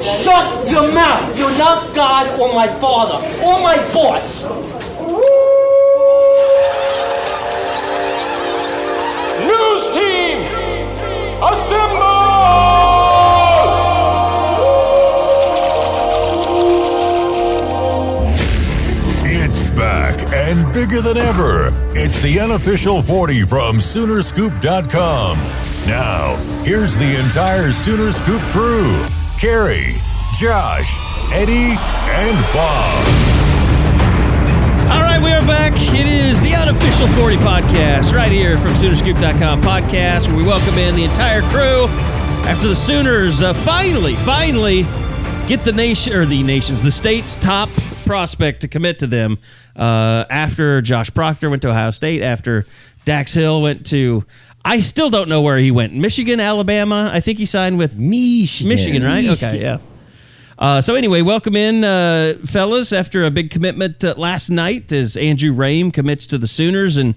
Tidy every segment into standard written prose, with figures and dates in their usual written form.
Shut your mouth. You're not God or my father or my boss. News team, assemble! It's back and bigger than ever. It's the unofficial 40 from Soonerscoop.com. Now, here's the entire Sooner Scoop crew. Carey, Josh, Eddie, and Bob. All right, we are back. It is the unofficial 40 podcast right here from Soonerscoop.com podcast, where we welcome in the entire crew after the Sooners finally get the state's top prospect to commit to them after Josh Proctor went to Ohio State, after Dax Hill went to, I still don't know where he went. Michigan, Alabama. I think he signed with Michigan, right? Michigan. Okay, yeah. So anyway, welcome in, fellas, after a big commitment last night as Andrew Raym commits to the Sooners. And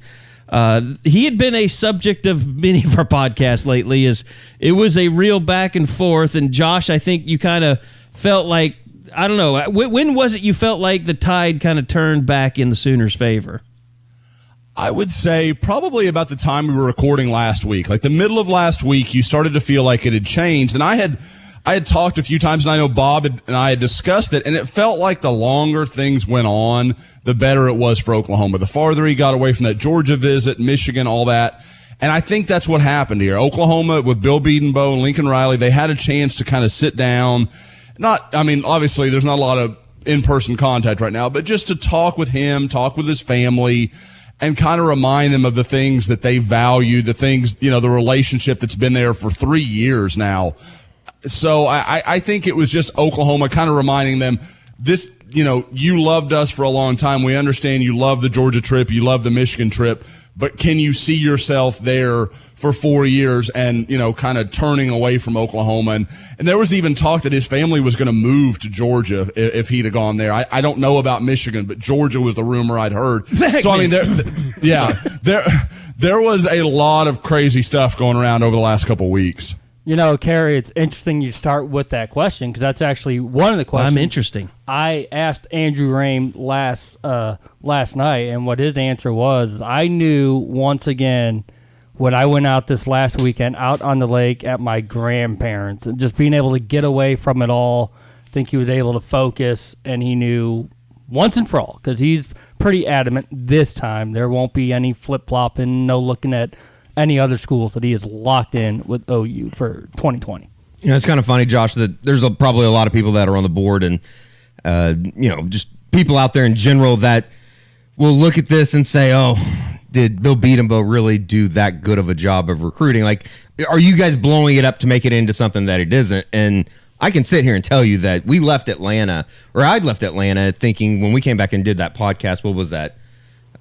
he had been a subject of many of our podcasts lately. As it was a real back and forth. And Josh, I think you kind of felt like, I don't know, when was it you felt like the tide kind of turned back in the Sooners' favor? I would say probably about the time we were recording last week. Like the middle of last week, you started to feel like it had changed. And I had talked a few times, and I know Bob and I had discussed it, and it felt like the longer things went on, the better it was for Oklahoma. The farther he got away from that Georgia visit, Michigan, all that. And I think that's what happened here. Oklahoma, with Bill Bedenbaugh and Lincoln Riley, they had a chance to kind of sit down. Obviously, there's not a lot of in-person contact right now, but just to talk with him, talk with his family, and kind of remind them of the things that they value, the things, the relationship that's been there for 3 years now. So I think it was just Oklahoma kind of reminding them, this, you loved us for a long time. We understand you love the Georgia trip, you love the Michigan trip, but can you see yourself there for 4 years and, kind of turning away from Oklahoma? And there was even talk that his family was going to move to Georgia if he'd have gone there. I don't know about Michigan, but Georgia was the rumor I'd heard. So, there was a lot of crazy stuff going around over the last couple of weeks. Carey, it's interesting you start with that question because that's actually one of the questions. I'm interesting. I asked Andrew Raym last night, and what his answer was, I knew once again when I went out this last weekend out on the lake at my grandparents, and just being able to get away from it all. I think he was able to focus, and he knew once and for all, because he's pretty adamant this time there won't be any flip-flopping, no looking at any other schools, that he is locked in with OU for 2020. It's kind of funny, Josh, that there's probably a lot of people that are on the board and, just people out there in general that will look at this and say, oh, did Bill Bedenbaugh really do that good of a job of recruiting? Like, are you guys blowing it up to make it into something that it isn't? And I can sit here and tell you that I'd left Atlanta thinking when we came back and did that podcast, what was that?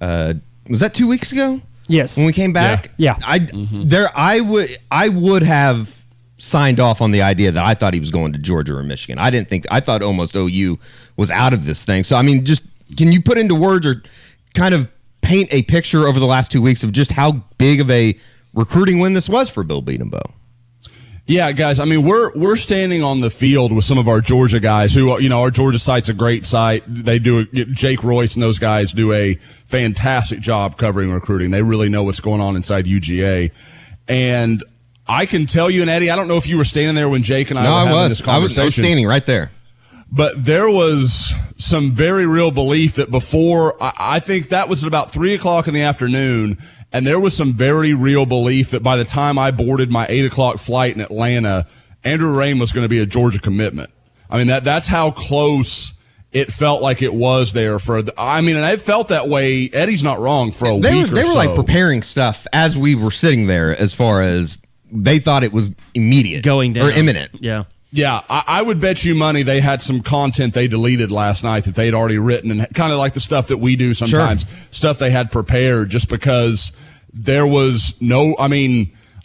Was that 2 weeks ago? Yes. When we came back? Yeah. I would have signed off on the idea that I thought he was going to Georgia or Michigan. I thought almost OU was out of this thing. So, just can you put into words or kind of paint a picture over the last 2 weeks of just how big of a recruiting win this was for Bill Bedenbaugh? Yeah, guys, we're standing on the field with some of our Georgia guys who, our Georgia site's a great site. They do, Jake Royce and those guys do a fantastic job covering recruiting. They really know what's going on inside UGA. And I can tell you, and Eddie, I don't know if you were standing there when Jake and I were having this conversation. I was standing right there. But there was some very real belief that before, I think that was at about 3 o'clock in the afternoon, and there was some very real belief that by the time I boarded my 8 o'clock flight in Atlanta, Andrew Raym was going to be a Georgia commitment. That's how close it felt like it was there and it felt that way. Eddie's not wrong for a week or so. They were like preparing stuff as we were sitting there as far as they thought it was immediate. Going down. Or imminent. Yeah. Yeah, I would bet you money they had some content they deleted last night that they'd already written, and kind of like the stuff that we do sometimes, stuff they had prepared just because there was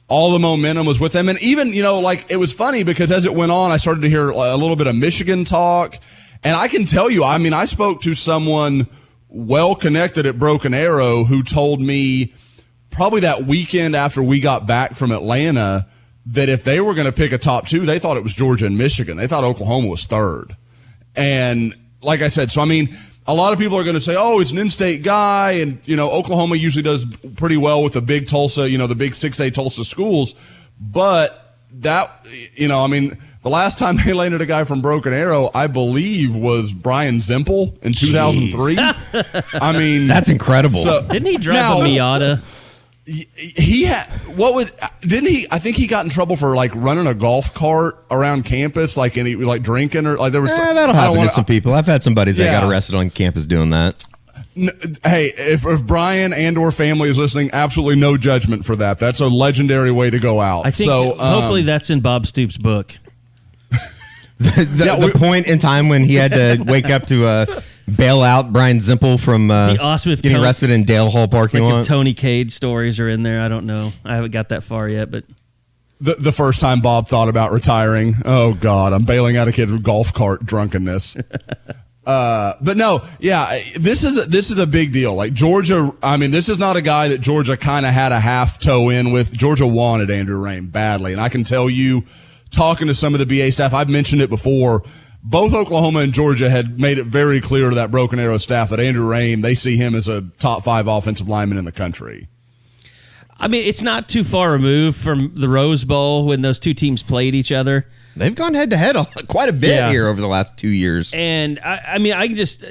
all the momentum was with them. And even, it was funny because as it went on, I started to hear a little bit of Michigan talk. And I can tell you, I spoke to someone well connected at Broken Arrow who told me probably that weekend after we got back from Atlanta, that if they were going to pick a top 2, they thought it was Georgia and Michigan. They thought Oklahoma was 3rd. And like I said, so I mean, a lot of people are going to say, oh, it's an in-state guy. And, Oklahoma usually does pretty well with the big Tulsa, the big 6A Tulsa schools. But that, the last time they landed a guy from Broken Arrow, I believe, was Brian Zimple in 2003. I mean, that's incredible. So, didn't he drive a Miata? He had didn't he? I think he got in trouble for like running a golf cart around campus, like and he like drinking or like there was. That'll happen to some people. I've had some buddies that got arrested on campus doing that. Hey, if Brian and or family is listening, absolutely no judgment for that. That's a legendary way to go out. I think hopefully that's in Bob Stoops' book. The point in time when he had to wake up to bail out Brian Zimple from getting arrested in Dale Hall parking lot. If Tony Cade stories are in there, I don't know. I haven't got that far yet, but the first time Bob thought about retiring, oh God, I'm bailing out a kid with golf cart drunkenness. But no, yeah, this is a big deal. Like Georgia, I mean, this is not a guy that Georgia kind of had a half toe in with. Georgia wanted Andrew Raym badly, and I can tell you, talking to some of the BA staff, I've mentioned it before, both Oklahoma and Georgia had made it very clear to that Broken Arrow staff that Andrew Raym, they see him as a top 5 offensive lineman in the country. I mean, it's not too far removed from the Rose Bowl when those two teams played each other. They've gone head to head quite a bit here over the last 2 years. And I mean, I just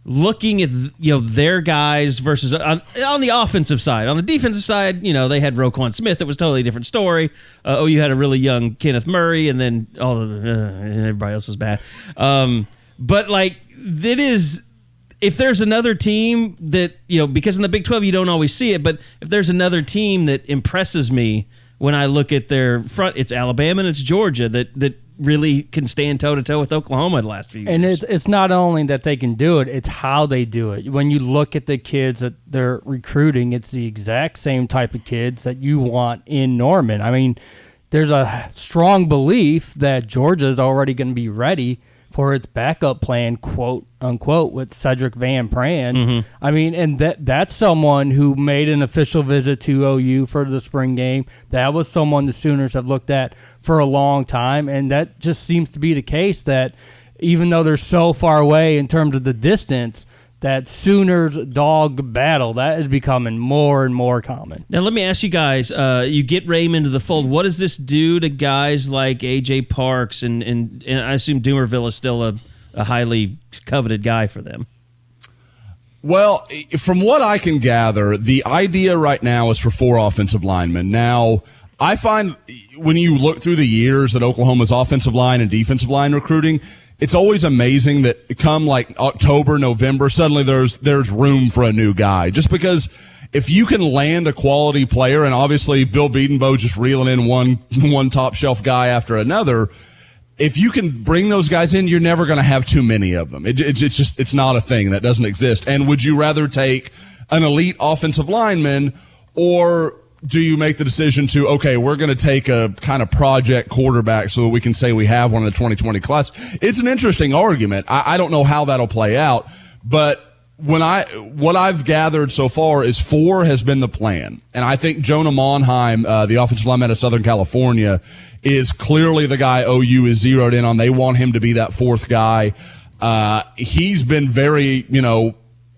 looking at their guys versus on the offensive side. On the defensive side, they had Roquan Smith. That was a totally different story. You had a really young Kenneth Murray, and then everybody else was bad. But like that is. If there's another team that, because in the Big 12 you don't always see it, but if there's another team that impresses me when I look at their front, it's Alabama and it's Georgia that really can stand toe-to-toe with Oklahoma the last few years. And it's not only that they can do it, it's how they do it. When you look at the kids that they're recruiting, it's the exact same type of kids that you want in Norman. I mean, there's a strong belief that Georgia is already going to be ready for its backup plan, quote unquote, with Cedric Van Pran. Mm-hmm. I mean, and that's someone who made an official visit to OU for the spring game. That was someone the Sooners have looked at for a long time, and that just seems to be the case that even though they're so far away in terms of the distance, that Sooners dog battle, that is becoming more and more common. Now, let me ask you guys, you get Raym into the fold. What does this do to guys like A.J. Parks, and I assume Doomerville is still a highly coveted guy for them? Well, from what I can gather, the idea right now is for 4 offensive linemen. Now, I find when you look through the years at Oklahoma's offensive line and defensive line recruiting, it's always amazing that come like October, November, suddenly there's room for a new guy. Just because if you can land a quality player, and obviously Bill Bedenbaugh just reeling in one top shelf guy after another, if you can bring those guys in, you're never going to have too many of them. It's not a thing that doesn't exist. And would you rather take an elite offensive lineman, or do you make the decision to, okay, we're going to take a kind of project quarterback so that we can say we have one in the 2020 class? It's an interesting argument. I don't know how that'll play out, but what I've gathered so far is 4 has been the plan. And I think Jonah Monheim, the offensive lineman of Southern California, is clearly the guy OU is zeroed in on. They want him to be that 4th guy. He's been very,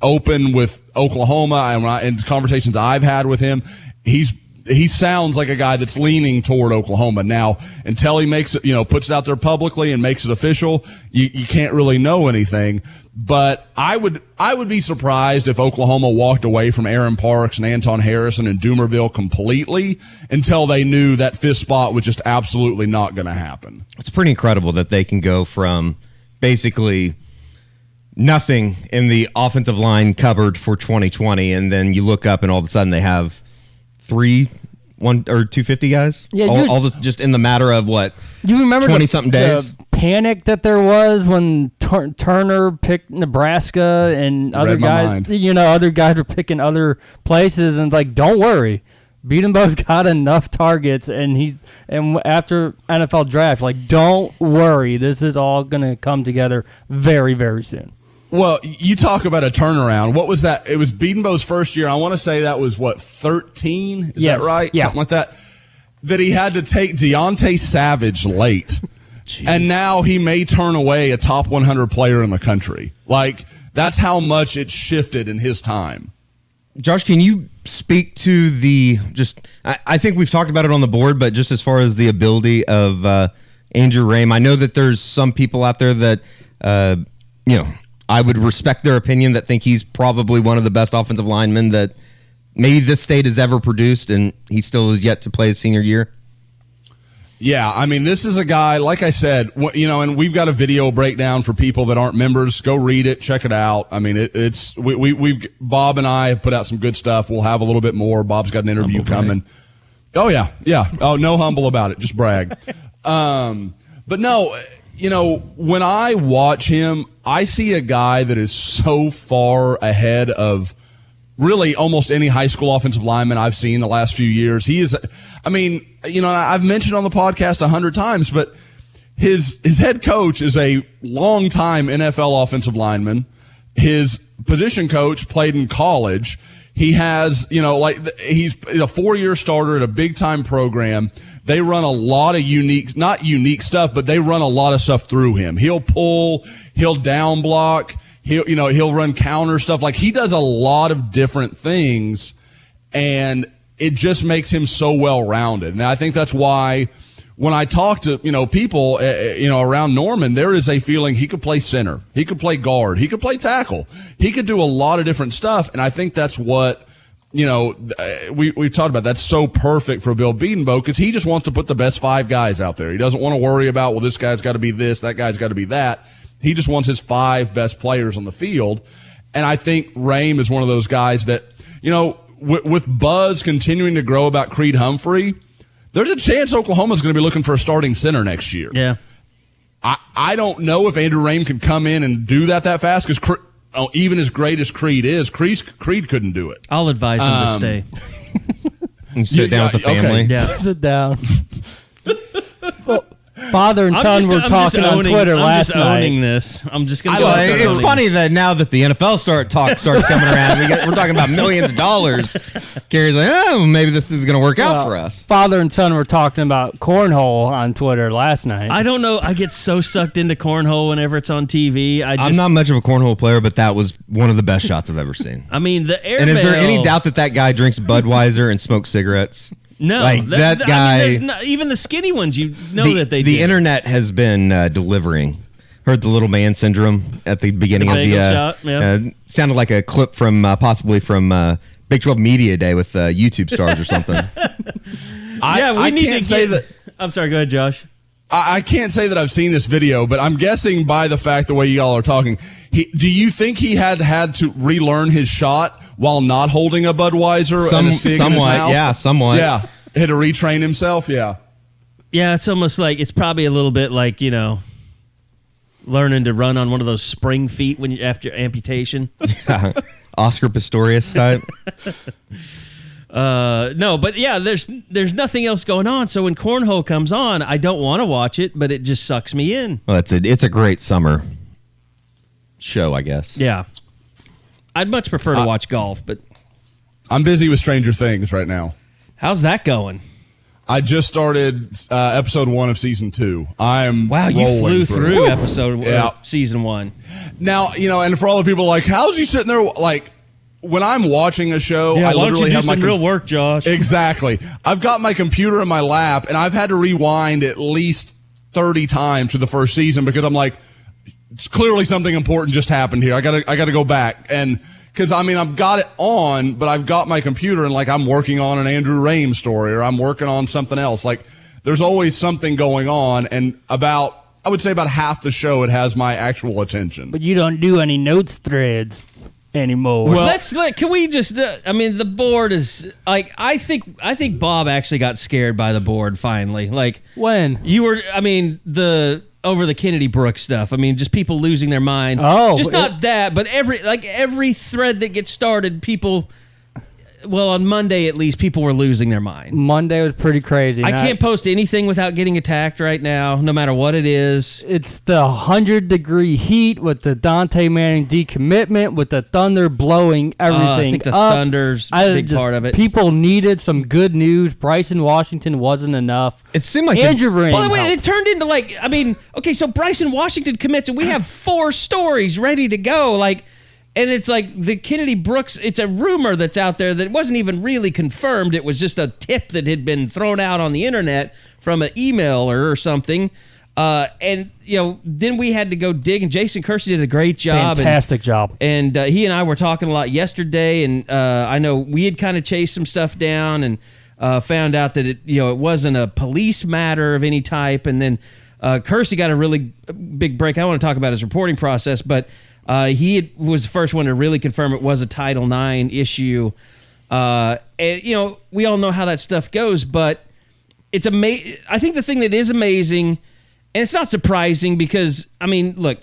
open with Oklahoma and conversations I've had with him. He sounds like a guy that's leaning toward Oklahoma. Now, until he makes it, puts it out there publicly and makes it official, you can't really know anything. But I would be surprised if Oklahoma walked away from Aaron Parks and Anton Harrison and Doomerville completely until they knew that 5th spot was just absolutely not going to happen. It's pretty incredible that they can go from basically nothing in the offensive line cupboard for 2020, and then you look up and all of a sudden they have 250 guys. Yeah, all this just in the matter of what? Do you remember 20-something days? The panic that there was when Turner picked Nebraska and other guys. Other guys were picking other places, and it's like, don't worry, Bedenbaugh's got enough targets, and after NFL draft, like, don't worry, this is all going to come together very, very soon. Well, you talk about a turnaround. What was that? It was Bedenbaugh's first year. I want to say that was, 13? Is that right? Yeah. Something like that. that he had to take Deontay Savage late. Jeez. And now he may turn away a top 100 player in the country. Like, that's how much it shifted in his time. Josh, can you speak to I think we've talked about it on the board, but just as far as the ability of Andrew Raym, I know that there's some people out there that, I would respect their opinion that think he's probably one of the best offensive linemen that maybe this state has ever produced, and he still is yet to play his senior year. Yeah, I mean, this is a guy, like I said, and we've got a video breakdown for people that aren't members. Go read it, check it out. I mean, we've Bob and I have put out some good stuff. We'll have a little bit more. Bob's got an interview coming. Oh yeah. Oh, no humble about it. Just brag. But no, when I watch him, I see a guy that is so far ahead of really almost any high school offensive lineman I've seen the last few years. He is, I've mentioned on the podcast 100 times, but his head coach is a longtime NFL offensive lineman. His position coach played in college. He has, he's a 4-year starter at a big time program. They run a lot of not unique stuff, but they run a lot of stuff through him. He'll pull, he'll down block. He'll run counter stuff. Like, he does a lot of different things, and it just makes him so well-rounded. And I think that's why when I talk to, people, around Norman, there is a feeling he could play center. He could play guard. He could play tackle. He could do a lot of different stuff. And I think that's what, we've talked about. That's so perfect for Bill Bedenbaugh, because he just wants to put the best 5 guys out there. He doesn't want to worry about, well, this guy's got to be this, that guy's got to be that. He just wants his 5 best players on the field. And I think Raym is one of those guys that, with buzz continuing to grow about Creed Humphrey, there's a chance Oklahoma's going to be looking for a starting center next year. Yeah. I don't know if Andrew Raym can come in and do that fast, because even as great as Creed is, Creed couldn't do it. I'll advise him to stay. And sit down with the family. Okay. Yeah. Sit down. Father and son were talking on Twitter last night. I'm just owning this. I'm just going to go. It's funny that now that the NFL starts coming around, we're talking about millions of dollars. Carey's like, maybe this is going to work out for us. Father and son were talking about cornhole on Twitter last night. I don't know. I get so sucked into cornhole whenever it's on TV. I'm not much of a cornhole player, but that was one of the best shots I've ever seen. I mean, the air. And is there any doubt that guy drinks Budweiser and smokes cigarettes? No, that guy. Even the skinny ones, that they do. The internet has been delivering. Heard the little man syndrome at the beginning of the shot. Yeah. Sounded like a clip from possibly from Big 12 Media Day with YouTube stars or something. We need to say that. I'm sorry. Go ahead, Josh. I can't say that I've seen this video, but I'm guessing by the fact the way y'all are talking, do you think he had to relearn his shot while not holding a Budweiser and a cig in his mouth? Yeah, somewhat. Yeah, had to retrain himself. Yeah. Yeah, it's almost like it's probably a little bit like learning to run on one of those spring feet after amputation. Oscar Pistorius type. No, but yeah, there's nothing else going on. So when cornhole comes on, I don't want to watch it, but it just sucks me in. Well, it's a great summer show, I guess. Yeah, I'd much prefer to watch golf, but I'm busy with Stranger Things right now. How's that going? I just started episode 1 of season 2. Wow, you flew through episode season 1. Now, and for all the people like, how's he sitting there like? When I'm watching a show, I literally have my real work, Josh. Exactly. I've got my computer in my lap, and I've had to rewind at least 30 times to the first season because I'm like, it's clearly something important just happened here. I gotta go back, and because I've got it on, but I've got my computer and like I'm working on an Andrew Raym story or I'm working on something else. Like there's always something going on, and I would say about half the show it has my actual attention. But you don't do any notes threads anymore. Well, can we just? The board is like. I think Bob actually got scared by the board finally. Like when you were. Over the Kennedy Brooks stuff. Just people losing their mind. Oh, just not that, but every thread that gets started, people. on Monday at least, people were losing their mind. Monday was pretty crazy. I can't post anything without getting attacked right now, no matter what it is. It's the 100-degree heat with the Dontae Manning decommitment, with the Thunder blowing everything I think the up. Thunder's a big part of it. People needed some good news. Bryson Washington wasn't enough. It seemed like Andrew Raym. Well, wait, it turned into okay, so Bryson Washington commits, and we have 4 stories ready to go, and it's like the Kennedy Brooks, it's a rumor that's out there that wasn't even really confirmed. It was just a tip that had been thrown out on the internet from an emailer or something. And, then we had to go dig, and Jason Kersey did a great job. Fantastic job. And he and I were talking a lot yesterday, and I know we had kind of chased some stuff down and found out that it wasn't a police matter of any type. And then Kersey got a really big break. I don't want to talk about his reporting process, but he was the first one to really confirm it was a Title IX issue. And, we all know how that stuff goes, but it's amazing. I think the thing that is amazing, and it's not surprising because, look,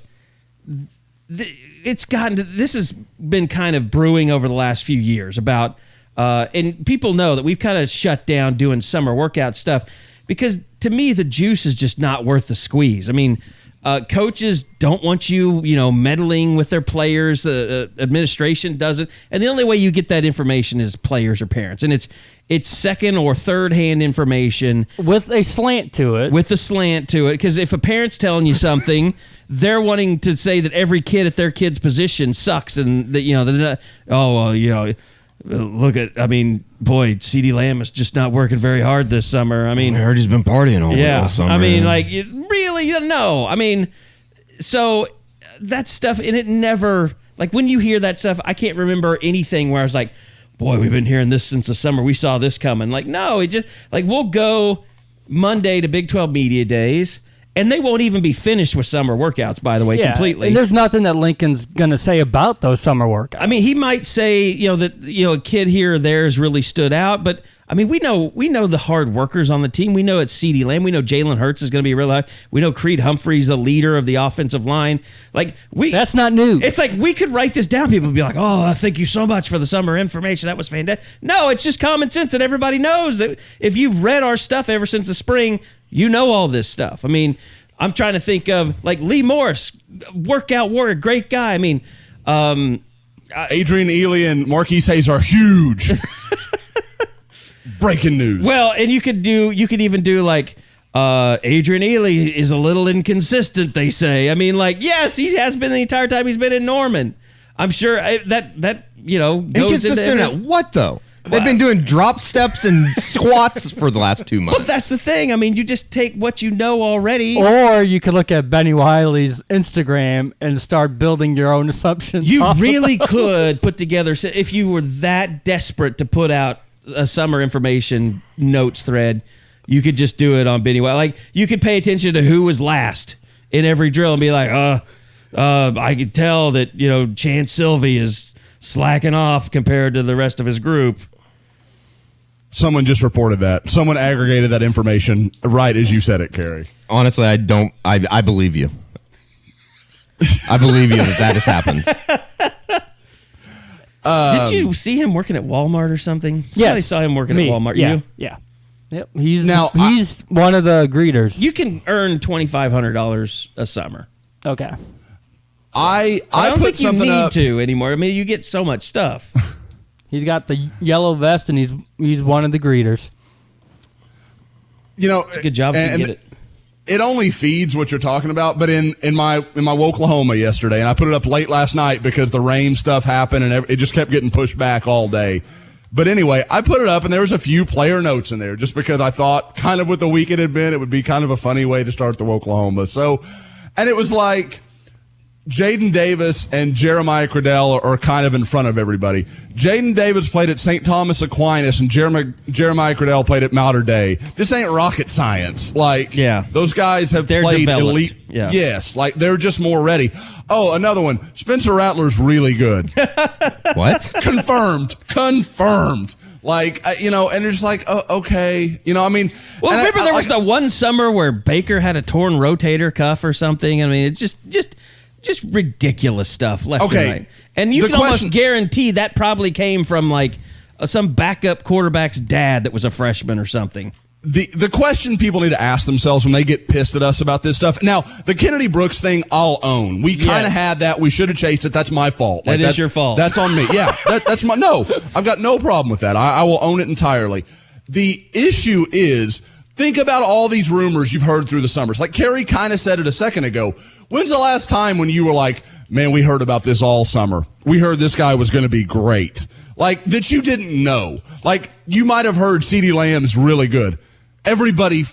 this has been kind of brewing over the last few years about, and people know that we've kind of shut down doing summer workout stuff because to me, the juice is just not worth the squeeze. Coaches don't want you, meddling with their players. The administration doesn't. And the only way you get that information is players or parents. And it's second or third hand information. With a slant to it. Because if a parent's telling you something, they're wanting to say that every kid at their kid's position sucks. And that, they're not, look at, boy, CeeDee Lamb is just not working very hard this summer. I heard he's been partying all summer. You don't know. So that stuff, and it never, when you hear that stuff, I can't remember anything where I was like, boy, we've been hearing this since the summer. We saw this coming. No, it just, we'll go Monday to Big 12 Media Days, and they won't even be finished with summer workouts, by the way, completely. And there's nothing that Lincoln's going to say about those summer workouts. He might say, that, a kid here or there has really stood out, but we know the hard workers on the team. We know it's CeeDee Lamb. We know Jalen Hurts is going to be real high. We know Creed Humphrey's the leader of the offensive line. That's not new. It's we could write this down. People would be like, oh, thank you so much for the summer information. That was fantastic. No, it's just common sense that everybody knows that if you've read our stuff ever since the spring, you know all this stuff. I'm trying to think of Lee Morris, workout warrior, great guy. Adrian Ealy and Marquise Hayes are huge. Breaking news. Well, and you could even do Adrian Ealy is a little inconsistent, they say. Yes, he has been the entire time he's been in Norman. I'm sure that goes inconsistent into at what though? They've been doing drop steps and squats for the last 2 months. But that's the thing. You just take what you know already. Or you could look at Benny Wiley's Instagram and start building your own assumptions. You really could put together, if you were that desperate to put out a summer information notes thread, you could just do it on Benny Wiley. You could pay attention to who was last in every drill and be like, I could tell that, Chance Sylvie is slacking off compared to the rest of his group. Someone just reported that. Someone aggregated that information right as you said it, Carey. Honestly, I believe you. I believe you that has happened. Did you see him working at Walmart or something? Somebody saw him working at Walmart. Yeah. You? Yeah. Yep. He's one of the greeters. You can earn $2,500 a summer. Okay. I don't put think you need up to anymore. You get so much stuff. He's got the yellow vest, and he's one of the greeters. It's a good job if you get it. It only feeds what you're talking about, but in my Oklahoma yesterday, and I put it up late last night because the Raym stuff happened, and it just kept getting pushed back all day. But anyway, I put it up, and there was a few player notes in there just because I thought, kind of with the week it had been, it would be kind of a funny way to start the Oklahoma. So, and it was Jaden Davis and Jeremiah Cradell are kind of in front of everybody. Jaden Davis played at St. Thomas Aquinas, and Jeremiah Cradell played at Mater Dei. This ain't rocket science. Those guys have played developed. elite. Yeah. Yes, they're just more ready. Oh, another one. Spencer Rattler's really good. What? Confirmed. And they're just okay. Well, remember there was the one summer where Baker had a torn rotator cuff or something. It's just ridiculous stuff left and right. And you can almost guarantee that probably came from some backup quarterback's dad that was a freshman or something. The question people need to ask themselves when they get pissed at us about this stuff. Now, the Kennedy Brooks thing, I'll own. We kind of had that. We should have chased it. That's my fault. That is your fault. That's on me. Yeah, that's my. No, I've got no problem with that. I will own it entirely. The issue is, think about all these rumors you've heard through the summers. Like Carey kind of said it a second ago. When's the last time when you were like, man, we heard about this all summer. We heard this guy was going to be great. Like, that you didn't know. Like, you might have heard CeeDee Lamb's really good. Everybody,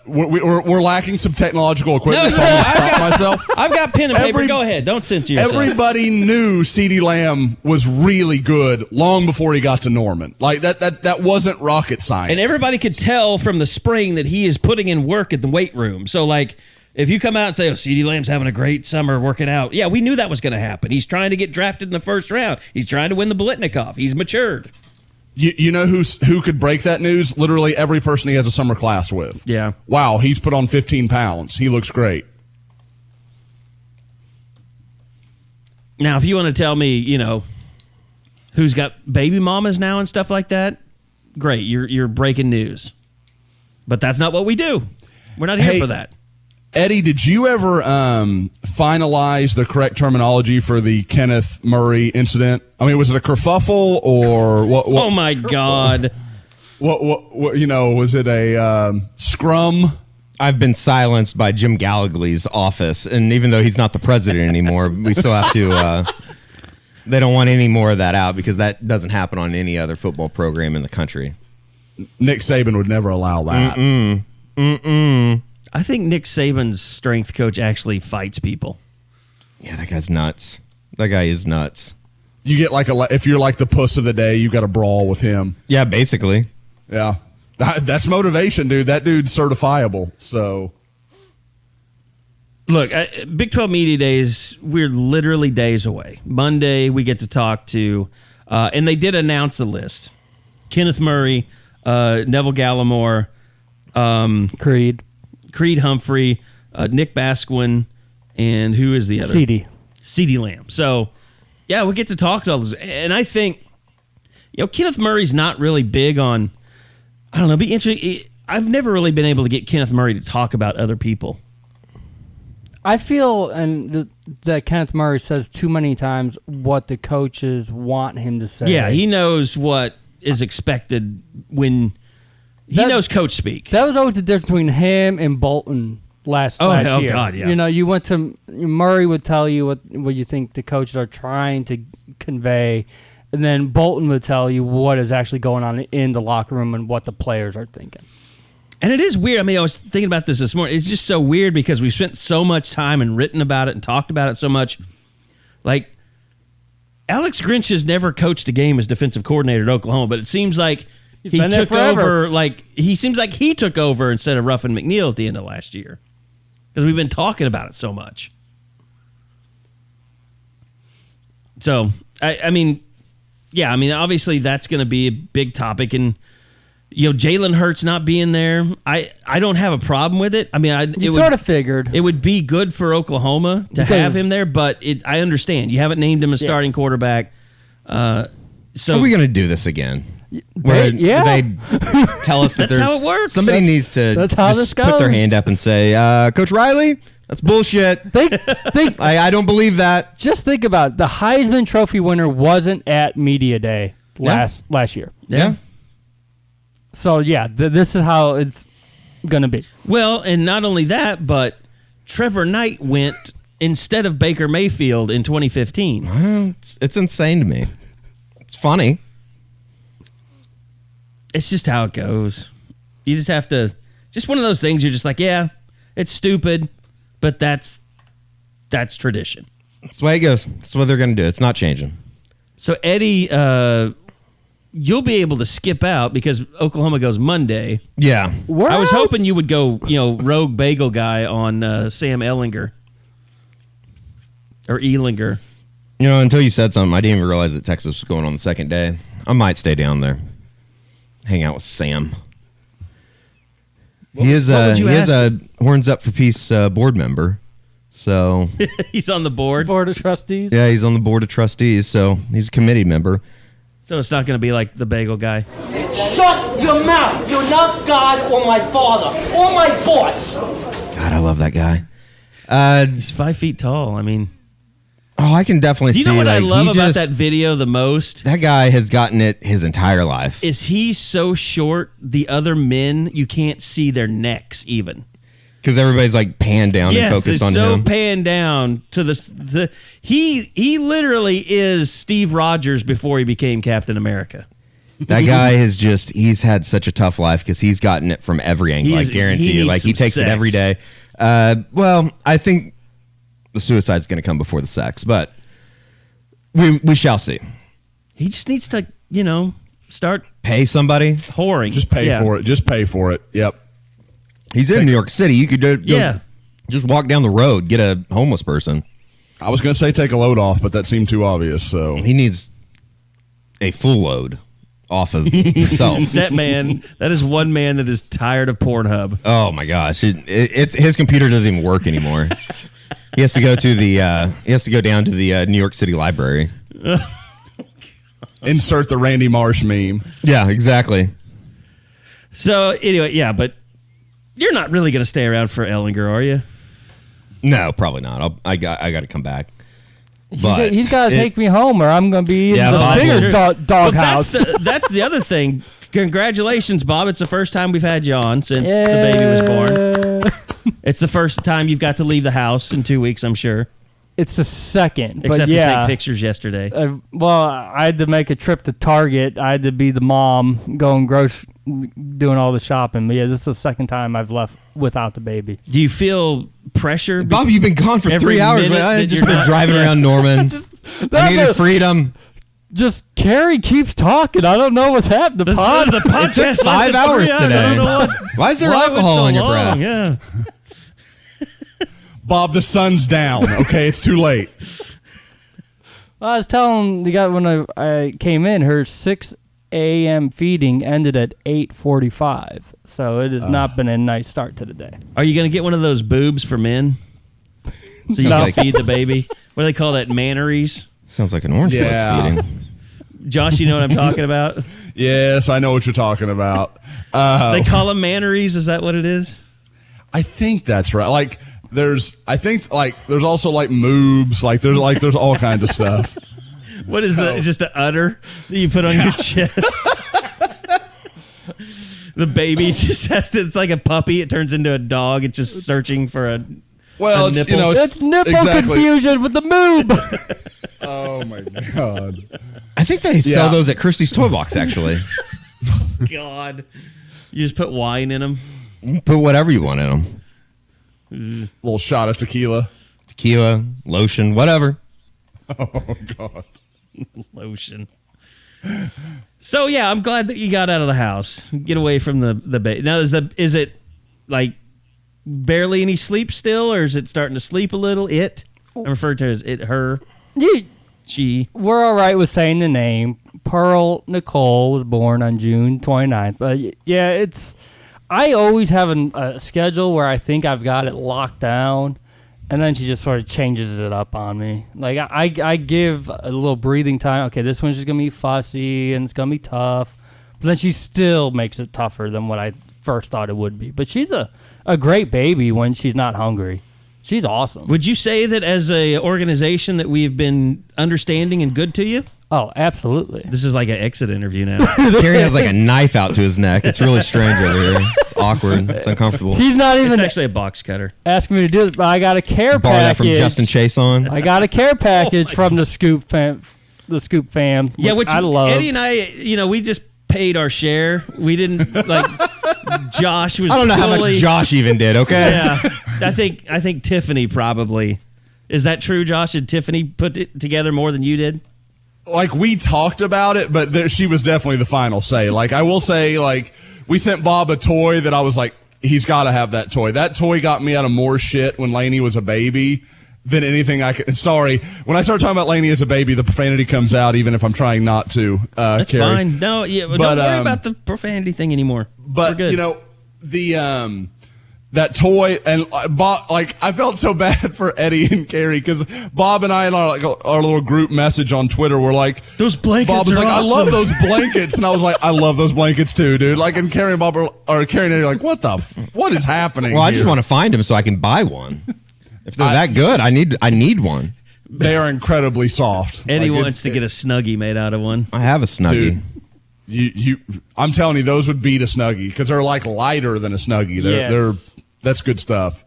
we're lacking some technological equipment, so I'm going to stop myself. I've got pen and paper. Go ahead. Don't censor yourself. Everybody knew CeeDee Lamb was really good long before he got to Norman. Like, that wasn't rocket science. And everybody could tell from the spring that he is putting in work at the weight room. So, like, if you come out and say, CeeDee Lamb's having a great summer working out, yeah, we knew that was going to happen. He's trying to get drafted in the first round. He's trying to win the Biletnikoff. He's matured. You know who could break that news? Literally every person he has a summer class with. Yeah. Wow, he's put on 15 pounds. He looks great. Now, if you want to tell me, who's got baby mamas now and stuff like that, great. You're breaking news. But that's not what we do. We're not here for that. Eddie, did you ever finalize the correct terminology for the Kenneth Murray incident? I mean, was it a kerfuffle or what? Oh my God! What? Was it a scrum? I've been silenced by Jim Gallagher's office, and even though he's not the president anymore, we still have to. They don't want any more of that out because that doesn't happen on any other football program in the country. Nick Saban would never allow that. I think Nick Saban's strength coach actually fights people. Yeah, that guy's nuts. That guy is nuts. You get if you're like the puss of the day, you got to brawl with him. Yeah, basically. Yeah, that's motivation, dude. That dude's certifiable. So, look, Big 12 Media Days, we're literally days away. Monday, we get to talk to, and they did announce the list: Kenneth Murray, Neville Gallimore, Creed Humphrey, Nick Basquin, and who is the other? CeeDee Lamb. So, yeah, we get to talk to all those. And I think, Kenneth Murray's not really big on, I don't know, be interesting. I've never really been able to get Kenneth Murray to talk about other people. I feel that Kenneth Murray says too many times what the coaches want him to say. Yeah, he knows what is expected when... He knows coach speak. That was always the difference between him and Bolton last year. Oh, God, yeah. You went to Murray would tell you what you think the coaches are trying to convey, and then Bolton would tell you what is actually going on in the locker room and what the players are thinking. And it is weird. I mean, I was thinking about this morning. It's just so weird because we've spent so much time and written about it and talked about it so much. Like, Alex Grinch has never coached a game as defensive coordinator at Oklahoma, but it seems like he took over. He seems like he took over instead of Ruffin McNeil at the end of last year because we've been talking about it so much. So, I mean, obviously that's going to be a big topic, and Jalen Hurts not being there, I don't have a problem with it. I mean, you sort of figured it would be good for Oklahoma to have him there, but I understand you haven't named him a starting quarterback. So are we going to do this again? They tell us that that's how it works. Somebody needs to just put their hand up and say, Coach Riley, that's bullshit. I don't believe that. Just think about it. The Heisman Trophy winner wasn't at Media Day last year. Yeah. So, this is how it's going to be. Well, and not only that, but Trevor Knight went instead of Baker Mayfield in 2015. Well, it's insane to me. It's funny. It's just how it goes. You just have to, just one of those things you're just like, yeah, it's stupid, but that's tradition. That's the way it goes. That's what they're going to do. It's not changing. So, Eddie, you'll be able to skip out because Oklahoma goes Monday. Yeah. I was hoping you would go, rogue bagel guy on Sam Ehlinger. Or Ehlinger. Until you said something, I didn't even realize that Texas was going on the second day. I might stay down there. Hang out with Sam. He is a Horns Up for Peace board member. So he's on the board? Board of trustees? Yeah, he's on the board of trustees, so he's a committee member. So it's not going to be like the bagel guy. Shut your mouth. You're not God or my father or my boss. God, I love that guy. He's 5 feet tall. I mean, I can definitely see. Do you know what I like, love about that video the most? That guy has gotten it his entire life. Is he's so short, the other men, you can't see their necks even. Because everybody's like panned down and focused on him. Yes, it's so panned down to the he literally is Steve Rogers before he became Captain America. That guy he's had such a tough life because he's gotten it from every angle. I guarantee you. Like, he takes it every day. Well, I think the suicide's going to come before the sex, but we shall see. He just needs to, start pay somebody. Whoring. Just pay for it. Just pay for it. Yep. He's in New York City. You could just walk down the road, get a homeless person. I was going to say take a load off, but that seemed too obvious. So he needs a full load off of himself. That is one man that is tired of Pornhub. Oh my gosh, it's his computer doesn't even work anymore. He has to go down to the New York City Library. Insert the Randy Marsh meme. Yeah, exactly. So anyway, yeah, but you're not really going to stay around for Ehlinger, are you? No, probably not. I got to come back. But he's got to take me home, or I'm going to be in the bigger doghouse. That's the other thing. Congratulations, Bob. It's the first time we've had you on since the baby was born. It's the first time you've got to leave the house in 2 weeks, I'm sure. It's the second. Except to take pictures yesterday. Well, I had to make a trip to Target. I had to be the mom going doing all the shopping. But yeah, this is the second time I've left without the baby. Do you feel pressure? Bob, you've been gone for 3 hours. I've just been driving around Norman. I needed freedom. Just Carey keeps talking. I don't know what's happened. The podcast it took 5 hours today. Why is there alcohol in your breath? Yeah. Bob, the sun's down. Okay, it's too late. I was telling the guy when I came in, her 6 a.m. feeding ended at 8:45. So it has not been a nice start to the day. Are you going to get one of those boobs for men? So you can feed the baby? What do they call that? Manneries? Sounds like an orange feeding. Josh, you know what I'm talking about? Yes, I know what you're talking about. They call them manneries? Is that what it is? I think that's right. Like, there's also like moobs. There's all kinds of stuff. What is that? Just an udder that you put on your chest? The baby just it's like a puppy. It turns into a dog. It's just searching for a nipple. It's nipple confusion with the moob. Oh my God. I think they sell those at Christie's Toy Box, actually. God. You just put wine in them? Put whatever you want in them. Little shot of tequila, lotion, whatever. Oh God. Lotion. So yeah, I'm glad that you got out of the house. Get away from the baby. Now is it like barely any sleep still, or is it starting to sleep a little? I'm referring to it as it, her, she. We're all right with saying the name. Pearl Nicole was born on June 29th. But yeah, I always have a schedule where I think I've got it locked down, and then she just sort of changes it up on me. Like, I give a little breathing time. Okay, this one's just going to be fussy, and it's going to be tough. But then she still makes it tougher than what I first thought it would be. But she's a great baby when she's not hungry. She's awesome. Would you say that as a organization that we've been understanding and good to you? Oh, absolutely. This is like an exit interview now. Carey has like a knife out to his neck. It's really strange over here. It's awkward. It's uncomfortable. He's not even. It's actually a box cutter. Asking me to do this, but I got a care Borrow package. that from Justin Chase on. I got a care package from the Scoop fam. The Scoop fam. Which I love. Eddie and I, we just paid our share. We didn't like. Josh was. I don't know how much Josh even did. Okay. Yeah, I think Tiffany probably. Is that true, Josh? Did Tiffany put it together more than you did? Like, we talked about it, but she was definitely the final say. Like, I will say, like, we sent Bob a toy that I was like, he's got to have that toy. That toy got me out of more shit when Lainey was a baby than anything I could. Sorry. When I start talking about Lainey as a baby, the profanity comes out even if I'm trying not to. That's Carey. Fine. No, yeah, but don't worry about the profanity thing anymore. But, that toy, and Bob, like, I felt so bad for Eddie and Carey because Bob and I in our little group message on Twitter were like, those blankets. Bob was are like, awesome. I love those blankets, and I was like, I love those blankets too, dude. Like, and Carey and Bob or Carey and Eddie are like, what is happening? Well, I just here? want to find them so I can buy one. If they're that good, I need one. They are incredibly soft. Eddie wants to get a Snuggie made out of one. I have a Snuggie. Dude, I'm telling you, those would beat a Snuggie because they're like lighter than a Snuggie. They're that's good stuff.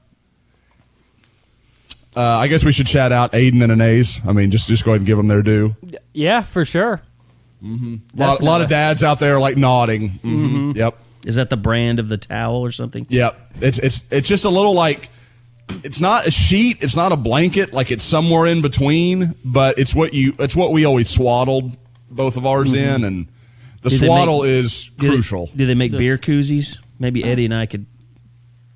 I guess we should shout out Aiden and Anais. I mean, just go ahead and give them their due. Yeah, for sure. Mm-hmm. A lot of dads out there like nodding. Mm-hmm. Yep. Is that the brand of the towel or something? Yep. It's just a little like, it's not a sheet, it's not a blanket, like it's somewhere in between, but it's what we always swaddled both of ours in, and the swaddle is crucial. Do they make beer koozies? Maybe Eddie and I could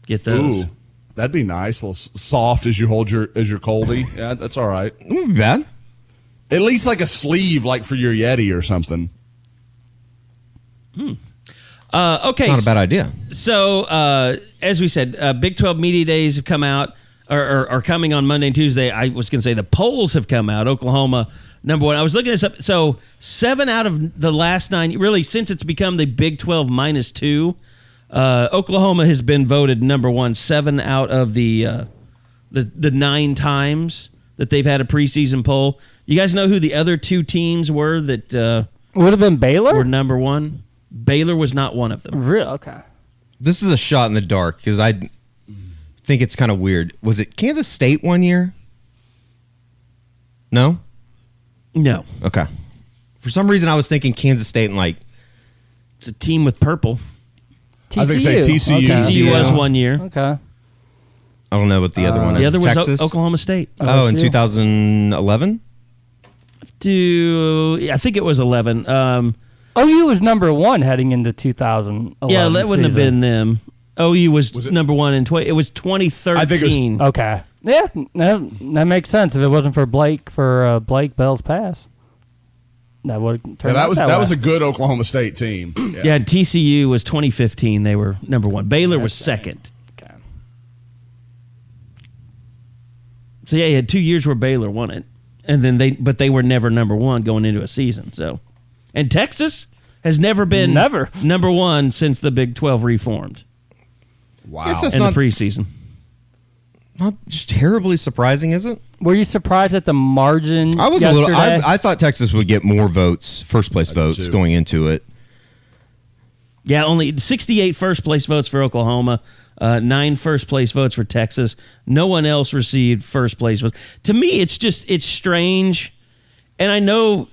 get those. Ooh, that'd be nice. A little soft as you hold your coldie. Yeah, that's all right. Wouldn't be bad. At least like a sleeve, like for your Yeti or something. Okay, Not a bad idea. So, as we said, Big 12 Media Days have come out, or are coming on Monday and Tuesday. I was going to say the polls have come out. Oklahoma, number one. I was looking this up. So, 7 out of the last 9, really, since it's become the Big 12 -2, Oklahoma has been voted number one 7 out of the 9 times that they've had a preseason poll. You guys know who the other 2 teams were that Would have been Baylor? were number one? Baylor was not one of them. Really? Okay. This is a shot in the dark because I think it's kind of weird. Was it Kansas State one year? No? No. Okay. For some reason, I was thinking Kansas State and like... It's a team with purple. TCU. I think say TCU. Okay. TCU was one year. Okay. I don't know what the other one is. The other was Texas? Oklahoma State. Oh, in LSU. 2011? I think it was 11. OU was number one heading into 2011. Yeah, that wouldn't have been them. OU was it? number one in it was 2013. I think it was- Okay. Yeah, that makes sense. If it wasn't for Blake Bell's pass, that would turn out that was way. a good Oklahoma State team. Yeah, TCU was 2015. They were number one. Baylor was second. Okay. So yeah, you had 2 years where Baylor won it, and then they were never number one going into a season. So, and Texas has never been number one since the Big 12 reformed. Wow. Yes, that's In not, the preseason. not just terribly surprising, is it? Were you surprised at the margin? I was yesterday? a little. I thought Texas would get more votes, first place votes, too. going into it. Yeah, only 68 first place votes for Oklahoma, 9 first place votes for Texas. No one else received first place votes. To me, it's strange, and I know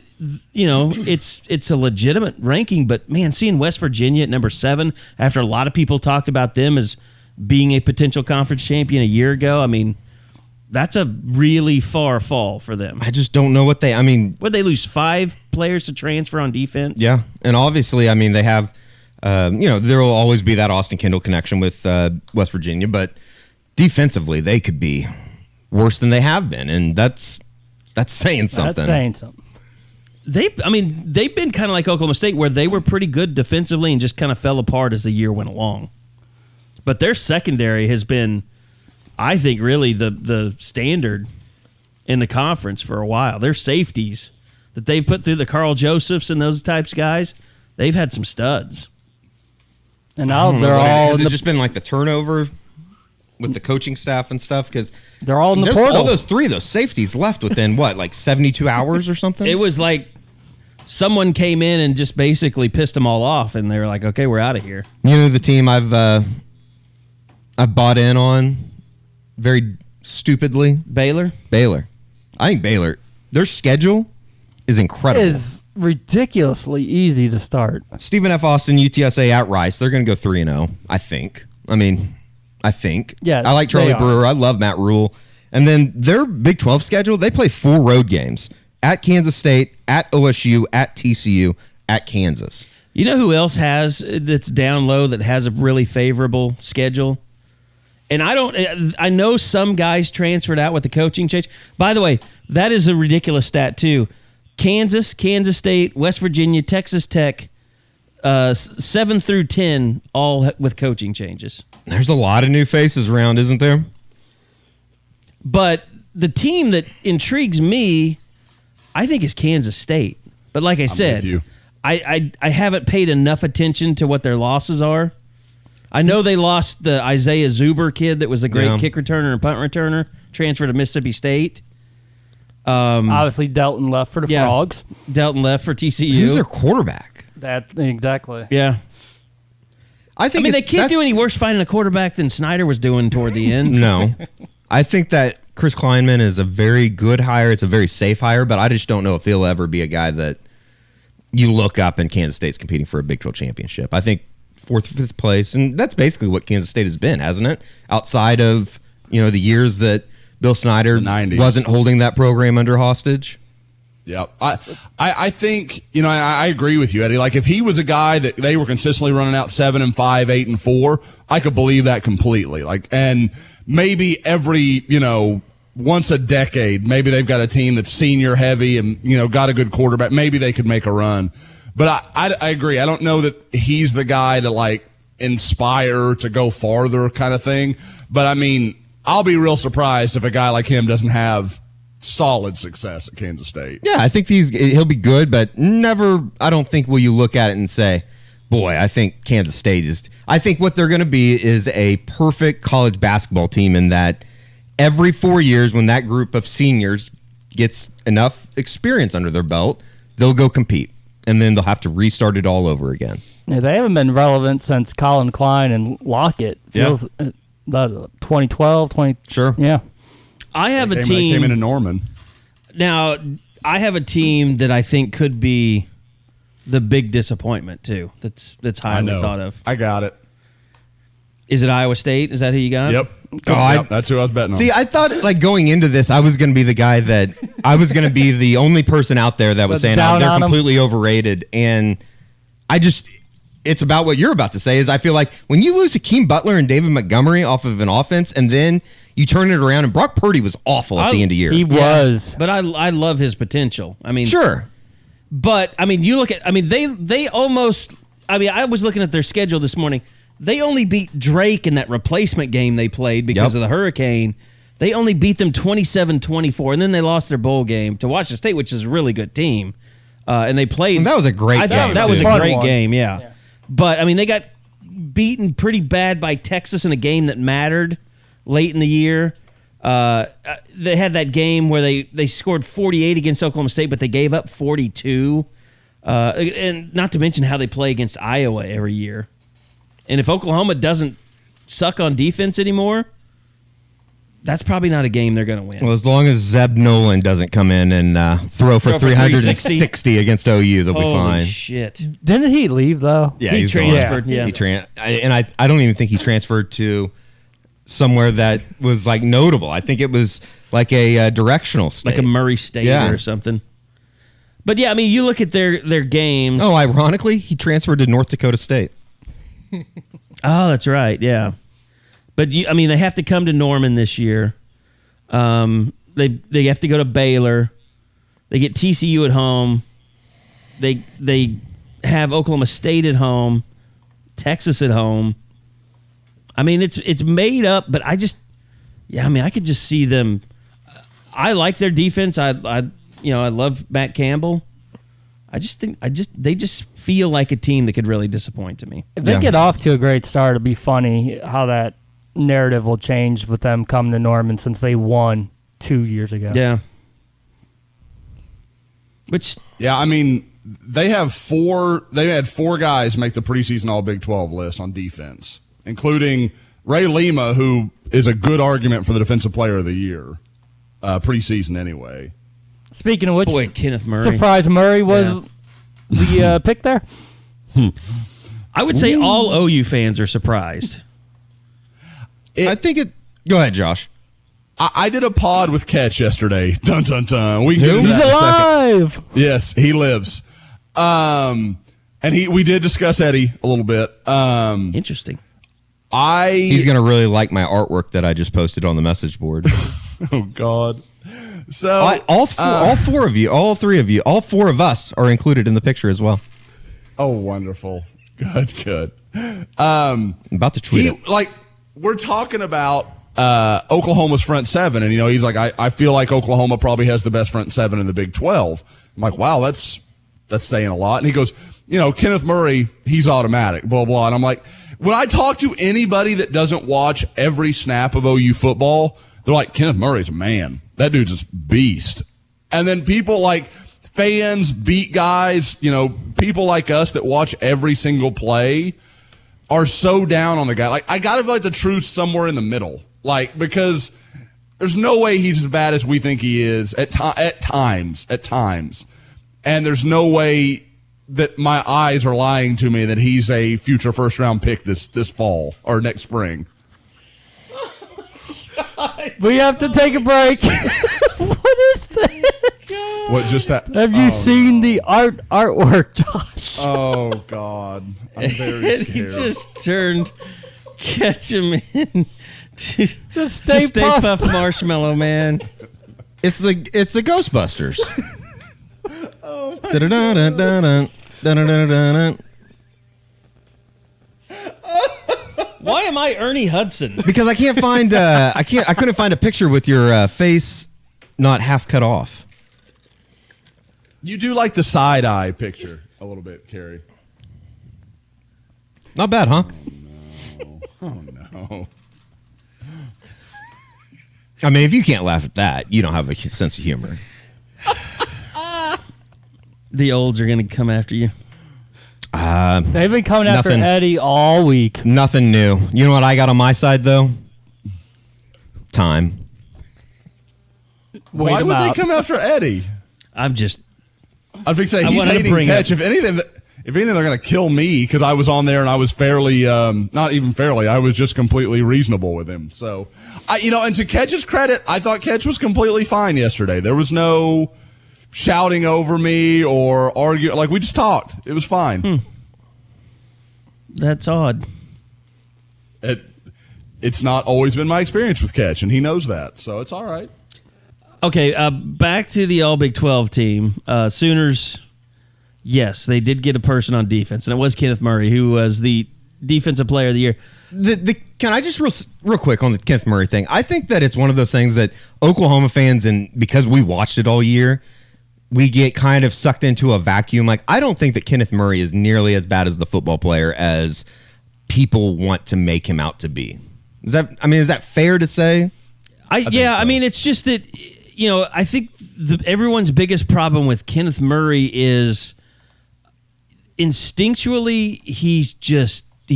it's a legitimate ranking, but man, seeing West Virginia at number 7 after a lot of people talked about them as being a potential conference champion a year ago, I mean, that's a really far fall for them. I just don't know what they. I mean, Would they lose 5 players to transfer on defense? yeah, and obviously, I mean, they have. There will always be that Austin Kendall connection with West Virginia, but defensively, they could be worse than they have been, and that's saying something. That's saying something. They've been kind of like Oklahoma State, where they were pretty good defensively and just kind of fell apart as the year went along. But their secondary has been, I think, really the standard in the conference for a while. Their safeties that they've put through, the Carl Josephs and those types of guys, they've had some studs. And now they're all Has in it the, just been like the turnover with the coaching staff and stuff? Because they're all in the portal. all those safeties left within what, like 72 hours or something? It was like someone came in and just basically pissed them all off, and they were like, "Okay, we're out of here." You know the team I've bought in on very stupidly? Baylor. I think Baylor, their schedule is incredible. is ridiculously easy to start. Stephen F. Austin, UTSA at Rice, they're going to go 3-0, I think. I think. Yes, I like Charlie they are. Brewer. I love Matt Rule. And then their Big 12 schedule, they play 4 road games. At Kansas State, at OSU, at TCU, at Kansas. You know who else has that's down low that has a really favorable schedule? And I know some guys transferred out with the coaching change. By the way, that is a ridiculous stat too. Kansas, Kansas State, West Virginia, Texas Tech, 7 through 10, all with coaching changes. There's a lot of new faces around, isn't there? But the team that intrigues me, I think, is Kansas State. But like I said, I haven't paid enough attention to what their losses are. I know they lost the Isaiah Zuber kid that was a great kick returner and punt returner, transferred to Mississippi State. Obviously, Delton left for the Frogs. Delton left for TCU. Who's their quarterback? That exactly. Yeah. I mean, they can't do any worse finding a quarterback than Snyder was doing toward the end. No. I think that Chris Kleinman is a very good hire. It's a very safe hire, but I just don't know if he'll ever be a guy that you look up and Kansas State's competing for a Big 12 championship. I think 4th, 5th place, and that's basically what Kansas State has been, hasn't it? Outside of, the years that Bill Snyder wasn't holding that program under hostage. Yeah, I think I agree with you, Eddie. Like if he was a guy that they were consistently running out 7-5, 8-4, I could believe that completely. Like, and maybe every once a decade, maybe they've got a team that's senior heavy and got a good quarterback. Maybe they could make a run. But I agree. I don't know that he's the guy to like inspire to go farther kind of thing. But I mean, I'll be real surprised if a guy like him doesn't have solid success at Kansas State. Yeah, I think he'll be good, but never, I don't think will you look at it and say, boy, I think Kansas State is, I think what they're going to be is a perfect college basketball team in that every 4 years when that group of seniors gets enough experience under their belt, they'll go compete, and then they'll have to restart it all over again. Yeah, they haven't been relevant since Colin Klein and Lockett. Feels 2012, 20. Sure. Yeah. I have a team. They came into Norman. Now, I have a team that I think could be the big disappointment too. That's highly thought of. I got it. Is it Iowa State? Is that who you got? Yep. That's who I was betting on. See, I thought like going into this, I was going to be the guy that I was going to be the only person out there that was saying they're completely overrated, and it's about what you're about to say. Is I feel like when you lose Hakeem Butler and David Montgomery off of an offense, and then you turn it around, and Brock Purdy was awful at the end of the year. He was. But I love his potential. I mean, sure. But, I mean, you look at, they almost, I was looking at their schedule this morning. They only beat Drake in that replacement game they played because of the hurricane. They only beat them 27-24, and then they lost their bowl game to Washington State, which is a really good team. And they played. And that was a great game. That was a great game, yeah. But, they got beaten pretty bad by Texas in a game that mattered late in the year. They had that game where they scored 48 against Oklahoma State, but they gave up 42. And not to mention how they play against Iowa every year. And if Oklahoma doesn't suck on defense anymore, that's probably not a game they're going to win. Well, as long as Zeb Nolan doesn't come in and throw for 360 against OU, they'll be fine. Holy shit. Didn't he leave, though? Yeah, he transferred. Yeah. I don't even think he transferred to somewhere that was like notable. I think it was like a directional state. Like a Murray State or something. But yeah, you look at their games. Oh, ironically, he transferred to North Dakota State. Oh, that's right. Yeah. But they have to come to Norman this year. They have to go to Baylor. They get TCU at home. They have Oklahoma State at home, Texas at home. It's made up, but I could just see them. I like their defense. I love Matt Campbell. I just think they just feel like a team that could really disappoint to me. If they get off to a great start, it'll be funny how that narrative will change with them coming to Norman since they won 2 years ago. Yeah. They had four guys make the preseason All Big 12 list on defense, including Ray Lima, who is a good argument for the Defensive Player of the Year, preseason anyway. Speaking of which, Kenneth Murray. Surprise Murray was the pick there. I would say all OU fans are surprised. I think it. Go ahead, Josh. I did a pod with Ketch yesterday. Dun dun dun. We can get into He's that in a alive. second. Yes, he lives. And we did discuss Eddie a little bit. Interesting. He's gonna really like my artwork that I just posted on the message board. Oh God. So all four of you, all three of you, all four of us are included in the picture as well. Oh, wonderful. Good. I'm about to tweet it. we're talking about Oklahoma's front seven, and he's like, I feel like Oklahoma probably has the best front seven in the Big 12. I'm like, wow, that's saying a lot. And he goes, Kenneth Murray, he's automatic, blah, blah. And I'm like, when I talk to anybody that doesn't watch every snap of OU football, they're like, Kenneth Murray's a man. That dude's just beast. And then people like fans, beat guys, people like us that watch every single play are so down on the guy. Like, I gotta feel like the truth's somewhere in the middle. Like, because there's no way he's as bad as we think he is at times. And there's no way that my eyes are lying to me that he's a future first round pick this fall or next spring. We have to take a break. What is this? What just happened? Have you seen the artwork, Josh? Oh, God. I'm very scared. He just turned Ketchum in to The Stay Puft Marshmallow Man. It's the Ghostbusters. Oh, my Why am I Ernie Hudson? Because I can't find I couldn't find a picture with your face not half cut off. You do like the side eye picture a little bit, Carey. Not bad, huh? Oh, no. I mean, if you can't laugh at that, you don't have a sense of humor. The olds are going to come after you. They've been coming after Nothing. Eddie all week. Nothing new. You know what I got on my side, though? Time. Wait Why him would out. they come after Eddie? I'm just... I think say I he's wanted to hating bring Ketch. up- If anything, they're going to kill me because I was on there and I was fairly, not even fairly, I was just completely reasonable with him. So, and to Ketch's credit, I thought Ketch was completely fine yesterday. There was no shouting over me or arguing. Like, we just talked. It was fine. That's odd. It's not always been my experience with Ketch, and he knows that. So it's all right. Okay, back to the All Big 12 team. Sooners, yes, they did get a person on defense, and it was Kenneth Murray, who was the Defensive Player of the Year. Can I just real quick on the Kenneth Murray thing? I think that it's one of those things that Oklahoma fans, and because we watched it all year, we get kind of sucked into a vacuum. Like, I don't think that Kenneth Murray is nearly as bad as the football player as people want to make him out to be. Is that fair to say? I mean, it's just that, I think everyone's biggest problem with Kenneth Murray is instinctually he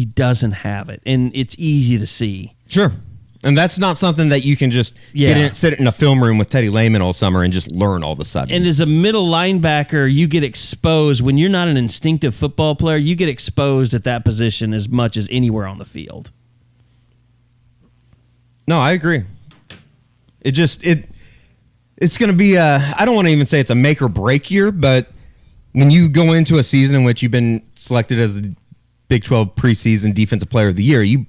doesn't have it, and it's easy to see. Sure. And that's not something that you can just sit in a film room with Teddy Lehman all summer and just learn all of a sudden. And as a middle linebacker, you get exposed. When you're not an instinctive football player, you get exposed at that position as much as anywhere on the field. No, I agree. It's going to be I don't want to even say it's a make or break year, but when you go into a season in which you've been selected as the Big 12 preseason Defensive Player of the Year, you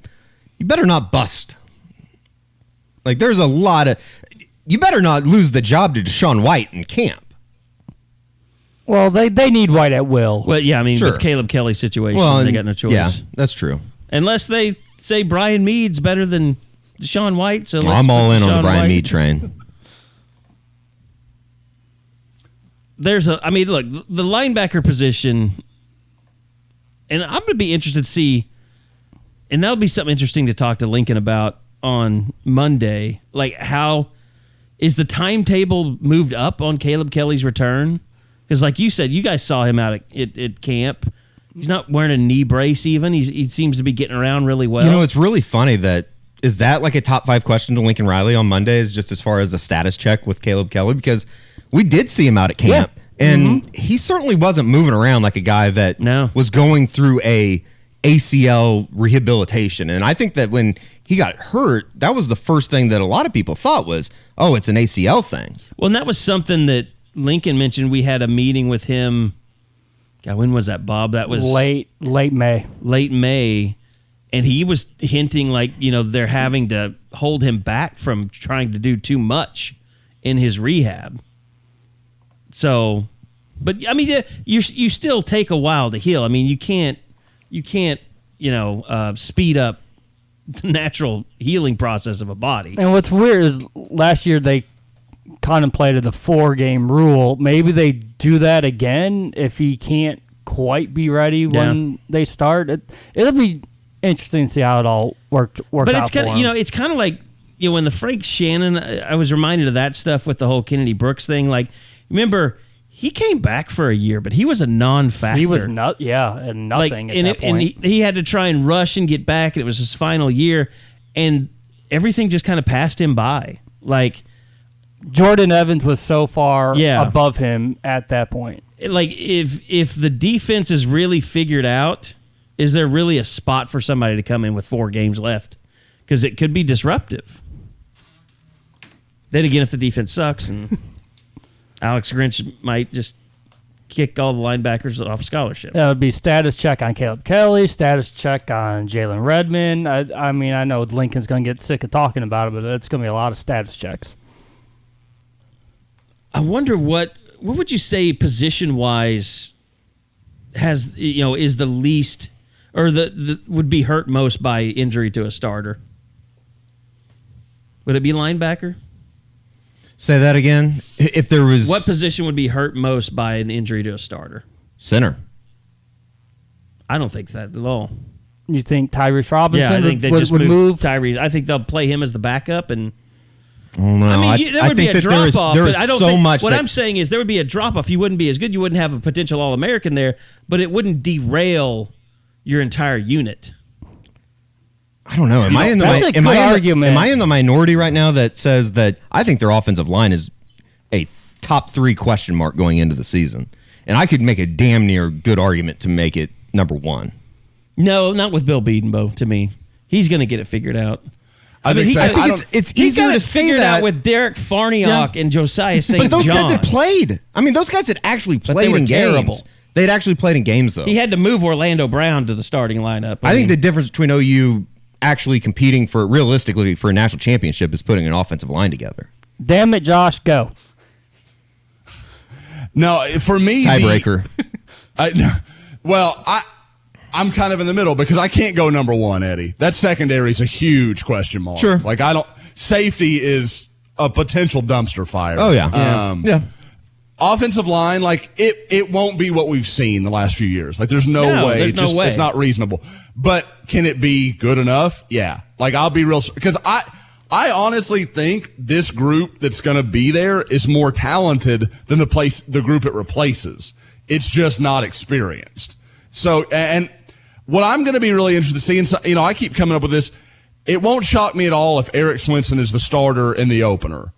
better not bust. Like, there's a lot of... You better not lose the job to Deshaun White in camp. Well, they need White at will. Well, yeah, I mean, Sure. with Caleb Kelly's situation, they got no choice. Yeah, that's true. Unless they say Brian Meade's better than Deshaun White. So I'm all in on the Deshaun Brian White. Meade train. Look, the linebacker position, and I'm going to be interested to see, and that'll be something interesting to talk to Lincoln about on Monday. Like, how is the timetable moved up on Caleb Kelly's return? Because, like you said, you guys saw him out at camp. He's not wearing a knee brace even. He seems to be getting around really well. It's really funny is that like a top 5 question to Lincoln Riley on Mondays, just as far as a status check with Caleb Kelly? Because we did see him out at camp, and he certainly wasn't moving around like a guy that was going through a ACL rehabilitation. And I think that when he got hurt, that was the first thing that a lot of people thought was, oh, it's an ACL thing. Well, and that was something that Lincoln mentioned. We had a meeting with him. God, when was that, Bob? That was late May. Late May. And he was hinting like, they're having to hold him back from trying to do too much in his rehab. So, but I mean, you still take a while to heal. I mean, you can't speed up the natural healing process of a body. And what's weird is last year they contemplated the 4-game rule. Maybe they do that again if he can't quite be ready when they start. It'll be interesting to see how it all worked but out it's kind for of, him. it's kind of like, when the Frank Shannon, I was reminded of that stuff with the whole Kennedy Brooks thing. Like, remember, he came back for a year, but he was a non-factor. He was and nothing at that point. And he had to try and rush and get back, and it was his final year, and everything just kind of passed him by. Like, Jordan Evans was so far Yeah. above him at that point. like if the defense is really figured out, is there really a spot for somebody to come in with 4 games left? Because it could be disruptive. Then again, if the defense sucks, and Alex Grinch might just kick all the linebackers off scholarship. That would be status check on Caleb Kelly, status check on Jalen Redmond. I mean, I know Lincoln's going to get sick of talking about it, but it's going to be a lot of status checks. I wonder what would you say position-wise has, is the least, or the would be hurt most by injury to a starter? Would it be linebacker? Say that again. If there was What position would be hurt most by an injury to a starter? center. I don't think that at all. You think Tyrese Robinson Yeah, I think they would just move? Tyrese. I think they'll play him as the backup, and Oh no! I mean, there would be a drop off. There But is I don't so think, much. What that, I'm saying is there would be a drop off. You wouldn't be as good. You wouldn't have a potential All-American there, but it wouldn't derail your entire unit. I don't know. Am I in the That's a good argument. Am I in the minority right now that says that I think their offensive line is a top 3 question mark going into the season, and I could make a damn near good argument to make it number 1. No, not with Bill Bedenbaugh. To me, he's going to get it figured out. I think it's He's easier got to it say figured that out with Derek Farniok and Josiah St. But those John. guys had played. I mean, those guys had actually they played were in terrible. games. They'd actually played in games, though. He had to move Orlando Brown to the starting lineup. I think the difference between OU actually competing for, realistically, for a national championship is putting an offensive line together. Damn it, Josh, go. No, for me, Tiebreaker. I'm kind of in the middle because I can't go number 1, Eddie. That secondary is a huge question mark. Sure. Like, safety is a potential dumpster fire. Oh, yeah. Yeah. Offensive line, like, it won't be what we've seen the last few years. Like, there's no way. There's no way. It's not reasonable. But can it be good enough? Yeah. Like, I'll be real, because I honestly think this group that's going to be there is more talented than the group it replaces. It's just not experienced. So, and what I'm going to be really interested to see, I keep coming up with this, it won't shock me at all if Eric Swinson is the starter in the opener.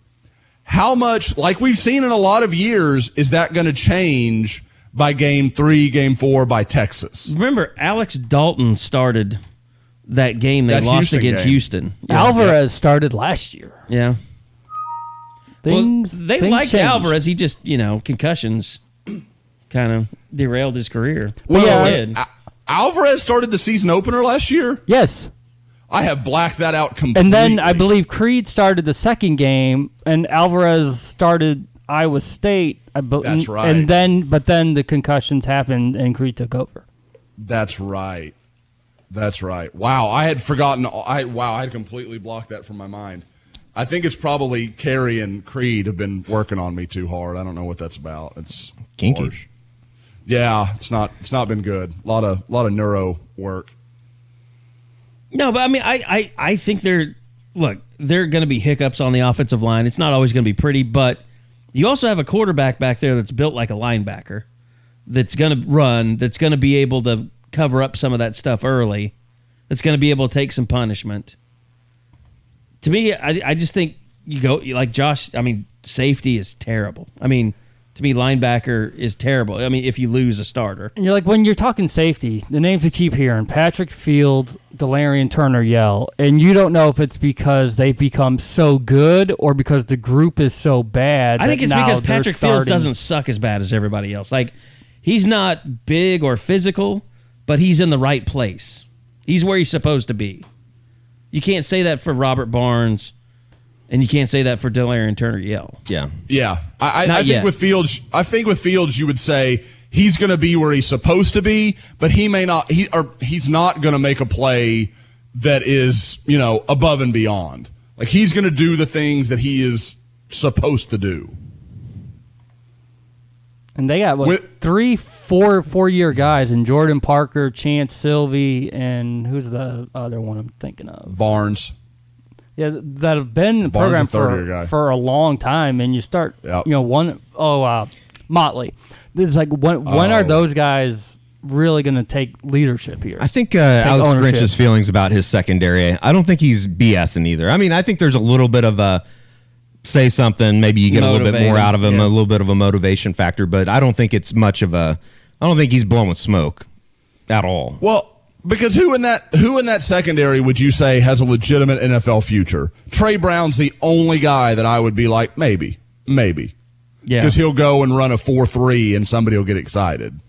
How much, like we've seen in a lot of years, is that going to change by game 3, game 4 by Texas? Remember, Alex Dalton started that game they lost against Houston. Yeah. Alvarez started last year. Yeah. Things liked changed. Alvarez. He just, concussions kind of derailed his career. Alvarez started the season opener last year? Yes. I have blacked that out completely. And then I believe Creed started the second game, and Alvarez started Iowa State. That's right. And then the concussions happened, and Creed took over. That's right. Wow, I had forgotten. I had completely blocked that from my mind. I think it's probably Carey and Creed have been working on me too hard. I don't know what that's about. It's kinky. Harsh. Yeah, it's not been good. A lot of neuro work. No, but I mean, I think there are going to be hiccups on the offensive line. It's not always going to be pretty, but you also have a quarterback back there that's built like a linebacker, that's going to run, that's going to be able to cover up some of that stuff early, that's going to be able to take some punishment. To me, I just think you go like Josh. I mean, safety is terrible. I mean, to me, linebacker is terrible. I mean, if you lose a starter. And you're like, when you're talking safety, the names you keep hearing, Patrick Field, Delarian Turner Yell, and you don't know if it's because they've become so good or because the group is so bad. I think it's because Patrick Fields doesn't suck as bad as everybody else. Like, he's not big or physical, but he's in the right place. He's where he's supposed to be. You can't say that for Robert Barnes, and you can't say that for Delarian Turner Yell. Yeah. Yeah. I think with Fields, you would say he's going to be where he's supposed to be, but he may not. He's not going to make a play that is, above and beyond. Like, he's going to do the things that he is supposed to do. And they got three, four-year guys, and Jordan Parker, Chance Sylvie, and who's the other one I'm thinking of? Barnes. Yeah, that have been in the program for a long time, and you start, Motley. It's like, when are those guys really going to take leadership here? I think Alex Grinch's feelings about his secondary, I don't think he's BSing either. I mean, I think there's a little bit of a say something, maybe you get a little bit more out of him, a little bit of a motivation factor, but I don't think it's much of I don't think he's blowing smoke at all. Well, because who in that secondary would you say has a legitimate NFL future? Trey Brown's the only guy that I would be like, maybe. Yeah. Because he'll go and run a 4.3 and somebody will get excited.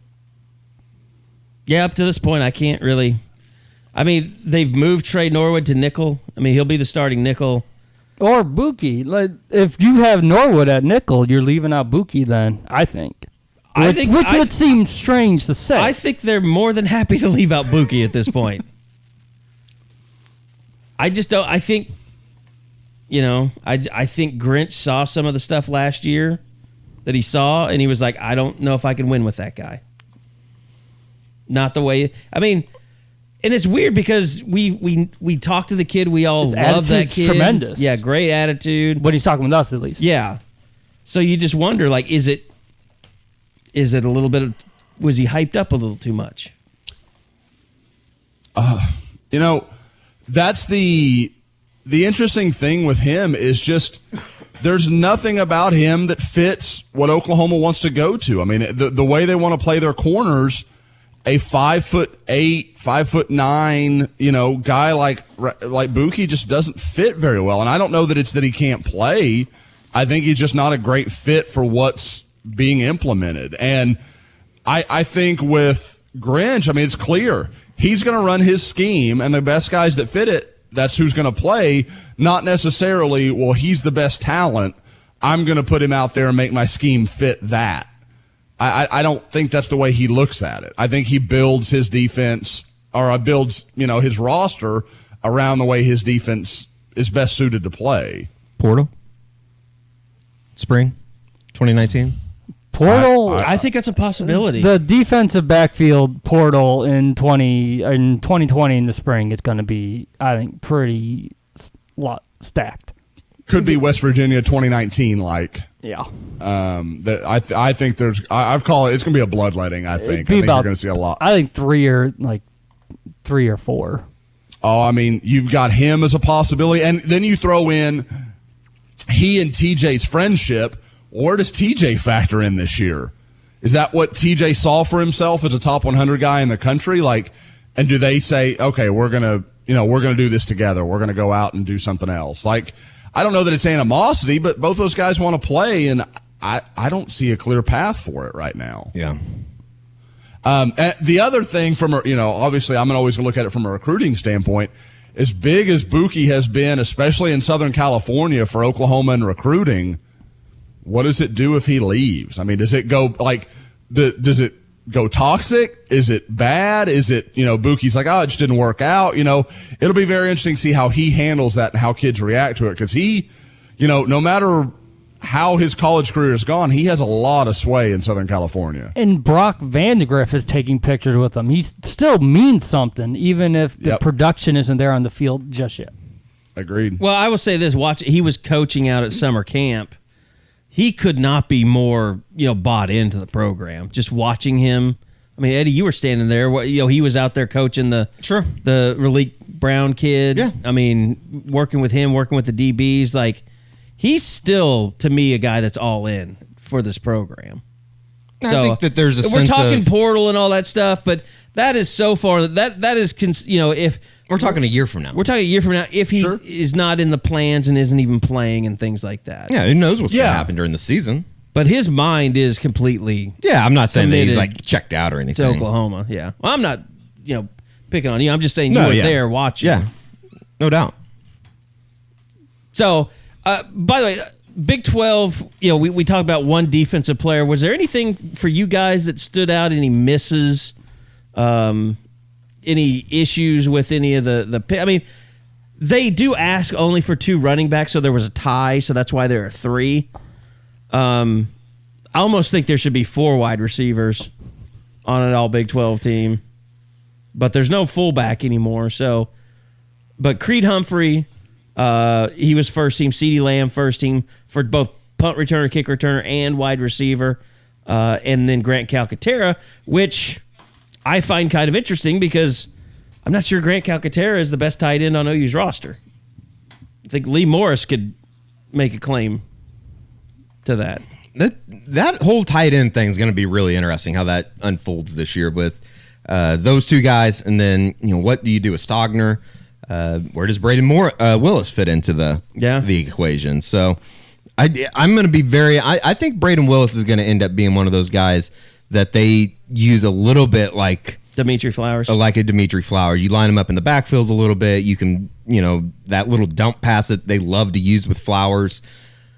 Yeah, up to this point, I can't really. I mean, they've moved Trey Norwood to nickel. I mean, he'll be the starting nickel. Or Buki. Like, if you have Norwood at nickel, you're leaving out Buki then, I think. Which would seem strange to say. I think they're more than happy to leave out Buki at this point. I just don't. I think, I think Grinch saw some of the stuff last year that he saw, and he was like, I don't know if I can win with that guy. Not the way. I mean, and it's weird because we talk to the kid. We all love that kid. Tremendous. Yeah, great attitude. When he's talking with us, at least. Yeah. So you just wonder, like, is it a little bit of, was he hyped up a little too much? That's the interesting thing with him is just there's nothing about him that fits what Oklahoma wants to go to. I mean, the way they want to play their corners, a 5'8", 5'9", guy like Buki just doesn't fit very well. And I don't know that it's that he can't play. I think he's just not a great fit for what's being implemented. And I think with Grinch, I mean, it's clear he's going to run his scheme, and the best guys that fit it, that's who's going to play. Not necessarily, well, he's the best talent, I'm going to put him out there and make my scheme fit that. I don't think that's the way he looks at it. I think he builds his defense, or builds, his roster around the way his defense is best suited to play. Portal? Spring 2019? Portal? I think that's a possibility. The defensive backfield portal in 2020 in the spring is going to be, I think, pretty stacked. Could be West Virginia 2019 like. Yeah. I think I've called it. It's going to be a bloodletting. I think you're going to see a lot. I think 3 or 4. Oh, I mean, you've got him as a possibility, and then you throw in he and TJ's friendship. Where does TJ factor in this year? Is that what TJ saw for himself as a top 100 guy in the country? Like, and do they say, okay, we're gonna do this together. We're gonna go out and do something else. Like, I don't know that it's animosity, but both those guys want to play, and I don't see a clear path for it right now. Yeah. And the other thing obviously I'm always going to look at it from a recruiting standpoint. As big as Buki has been, especially in Southern California for Oklahoma in recruiting, what does it do if he leaves? I mean, does it go does it go toxic? Is it bad? Is it, Buki's like, oh, it just didn't work out. It'll be very interesting to see how he handles that and how kids react to it. Cause he, no matter how his college career has gone, he has a lot of sway in Southern California. And Brock Vandegrift is taking pictures with him. He still means something, even if the production isn't there on the field just yet. Agreed. Well, I will say this, he was coaching out at summer camp. He could not be more, bought into the program. Just watching him. I mean, Eddie, you were standing there. He was out there coaching the Raleek Brown kid. Yeah. I mean, working with him, working with the DBs. Like, he's still, to me, a guy that's all in for this program. I think that there's a we're sense talking of portal and all that stuff, but that is so far that is if we're talking a year from now. We're talking a year from now if he is not in the plans and isn't even playing and things like that. Yeah, who knows what's going to happen during the season. But his mind is completely I'm not saying that he's like checked out or anything. To Oklahoma, yeah. Well, I'm not, picking on you. I'm just saying you were there watching. Yeah, no doubt. So, by the way, Big 12, we talked about one defensive player. Was there anything for you guys that stood out, any misses? any issues with any of the I mean, they do ask only for 2 running backs, so there was a tie, so that's why there are 3. I almost think there should be 4 wide receivers on an all Big 12 team, but there's no fullback anymore. So, but Creed Humphrey, he was first team. CeeDee Lamb first team for both punt returner, kick returner, and wide receiver, and then Grant Calcaterra, which I find kind of interesting because I'm not sure Grant Calcaterra is the best tight end on OU's roster. I think Lee Morris could make a claim to that. That whole tight end thing is going to be really interesting how that unfolds this year with those 2 guys, and then what do you do with Stogner? Where does Braden Willis fit into the equation? So I'm going to be I think Braden Willis is going to end up being one of those guys that they use a little bit like Dimitri Flowers. Like a Dimitri Flowers. You line him up in the backfield a little bit. You can, that little dump pass that they love to use with Flowers.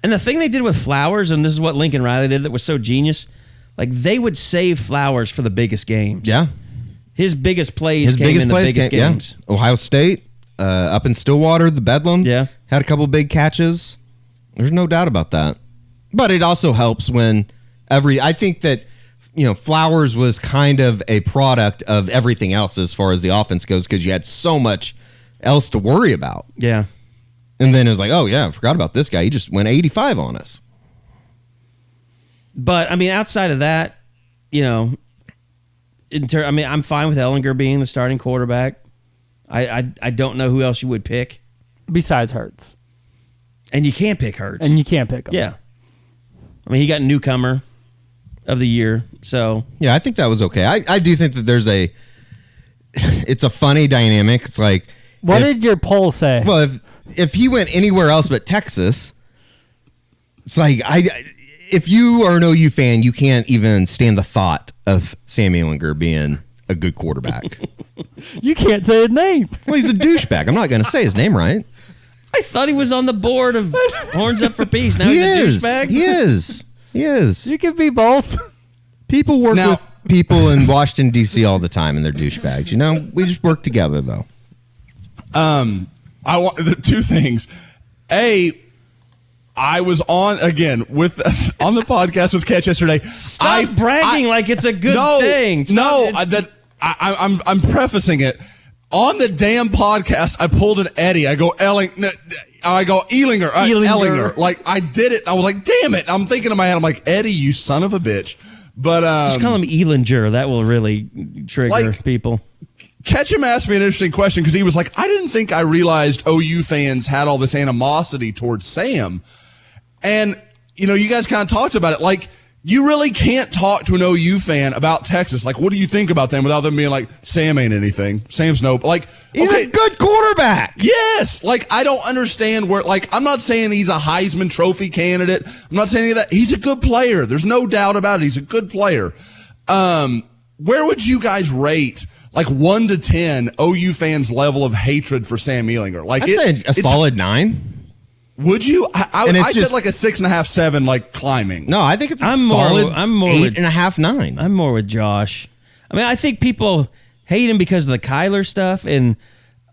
And the thing they did with Flowers, and this is what Lincoln Riley did that was so genius, like they would save Flowers for the biggest games. Yeah. His biggest plays came in the biggest games. Yeah. Ohio State, up in Stillwater, the Bedlam. Yeah. Had a couple big catches. There's no doubt about that. But it also helps when I think that, Flowers was kind of a product of everything else as far as the offense goes because you had so much else to worry about. Yeah. And then it was like, oh, yeah, I forgot about this guy. He just went 85 on us. But, I mean, outside of that, I'm fine with Ehlinger being the starting quarterback. I don't know who else you would pick. Besides Hurts. And you can't pick Hurts. And you can't pick him. Yeah. I mean, he got newcomer of the year, so. Yeah, I think that was okay. I do think that it's a funny dynamic. It's like. What did your poll say? Well, if he went anywhere else but Texas, it's like if you are an OU fan, you can't even stand the thought of Sam Ehlinger being a good quarterback. You can't say his name. Well, he's a douchebag. I'm not going to say his name right. I thought he was on the board of Horns Up for Peace. Now He he's a douchebag. He is. You can be both. People work with people in Washington, D.C. all the time, and they're douchebags. We just work together, though. I want 2 things. I was on on the podcast with Ketch yesterday. Stop bragging like it's a good thing. I'm prefacing it. On the damn podcast, I pulled an Eddie. I go Ehlinger. Like I did it. I was like, damn it. I'm thinking in my head, I'm like, Eddie, you son of a bitch. But just call him Ehlinger. That will really trigger people. Ketchum asked me an interesting question because he was like, I didn't think I realized OU fans had all this animosity towards Sam. And, you guys kind of talked about it. Like, you really can't talk to an OU fan about Texas. Like, what do you think about them without them being like, Sam ain't anything. Sam's no, like, he's a good quarterback. Yes. Like, I don't understand where, like, I'm not saying he's a Heisman Trophy candidate. I'm not saying any of that. He's a good player. There's no doubt about it. He's a good player. Where would you guys rate, like 1 to 10, OU fans' level of hatred for Sam Ehlinger? Like, I'd say a solid 9. Would you? I said like a 6.5, 7, like climbing. No, I think it's a solid 8.5, 9. I'm more with Josh. I mean, I think people hate him because of the Kyler stuff, and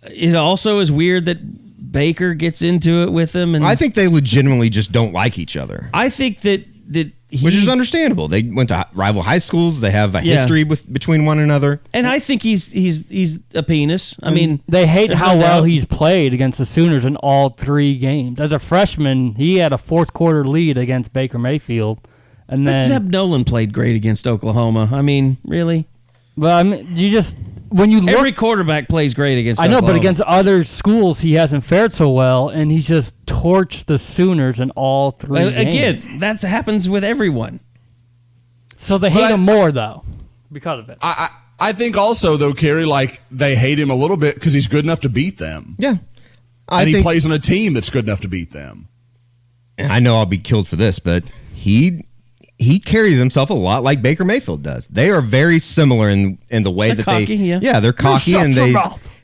it also is weird that Baker gets into it with him. And I think they legitimately just don't like each other. I think that which is understandable. They went to rival high schools. They have a history between one another. And I think he's a penis. I mean, they hate how well he's played against the Sooners in all 3 games. As a freshman, he had a 4th quarter lead against Baker Mayfield, and then Zeb Nolan played great against Oklahoma. I mean, really? Well, I mean, when you look, every quarterback plays great against Oklahoma. But against other schools, he hasn't fared so well, and he's just torched the Sooners in all 3 games. Again, that happens with everyone. So they hate him more, though, because of it. I think also, though, Carey, like, they hate him a little bit because he's good enough to beat them. Yeah. And he plays on a team that's good enough to beat them. And I know I'll be killed for this, but he carries himself a lot like Baker Mayfield does. They are very similar in the way they're cocky, they're cocky, and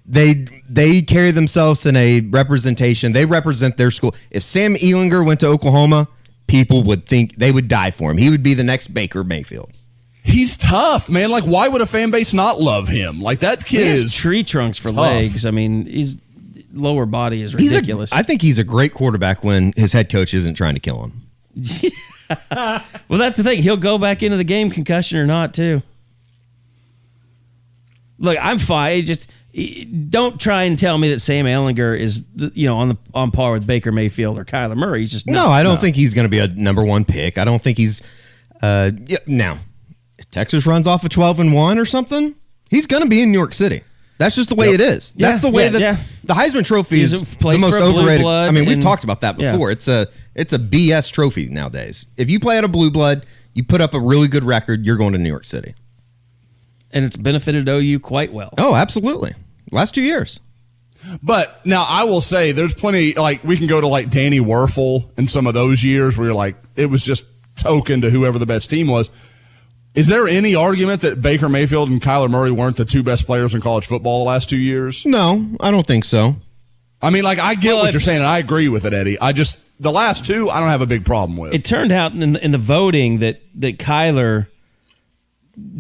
they carry themselves in a representation. They represent their school. If Sam Ehlinger went to Oklahoma, people would think they would die for him. He would be the next Baker Mayfield. He's tough, man. Like, why would a fan base not love him? Like, that kid is tree trunks for tough. legs. I mean, his lower body is ridiculous. I think he's a great quarterback when his head coach isn't trying to kill him. Well, that's the thing. He'll go back into the game, concussion or not, too. Look, I'm fine. Don't try and tell me that Sam Ehlinger is, on par with Baker Mayfield or Kyler Murray. He's just I don't think he's going to be a number one pick. I don't think he's now. If Texas runs off a 12-1 or something, he's going to be in New York City. That's just the way it is. That's the way that the Heisman Trophy is the most overrated. I mean, we've talked about that before. Yeah. It's a BS trophy nowadays. If you play at a blue blood, you put up a really good record, you're going to New York City. And it's benefited OU quite well. Oh, absolutely. Last 2 years. But now I will say there's plenty, like, we can go to like Danny Werfel in some of those years where you're like, it was just token to whoever the best team was. Is there any argument that Baker Mayfield and Kyler Murray weren't the two best players in college football the last 2 years? No, I don't think so. I mean, like, I get what you're saying, and I agree with it, Eddie. The last two, I don't have a big problem with. It turned out in the voting that Kyler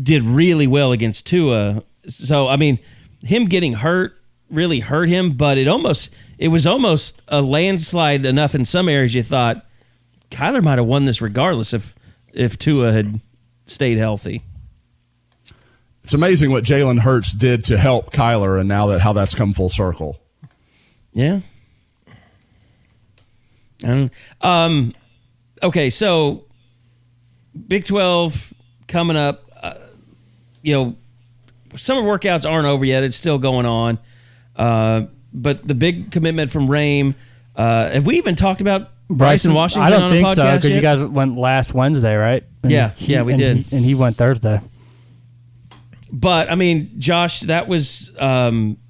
did really well against Tua. So, I mean, him getting hurt really hurt him, but it was almost a landslide enough in some areas you thought Kyler might have won this regardless if Tua had stayed healthy. It's amazing what Jalen Hurts did to help Kyler, and now how that's come full circle. Yeah. Okay, so Big 12 coming up. Summer workouts aren't over yet. It's still going on. But the big commitment from Raym. Have we even talked about Bryson Washington? I don't think so, because you guys went last Wednesday, right? And we did. And he went Thursday. But, I mean, Josh, that was,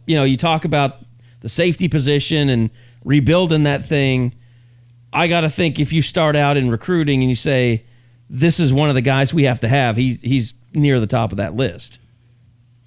you talk about the safety position and rebuilding that thing. I got to think if you start out in recruiting and you say, this is one of the guys we have to have, he's near the top of that list.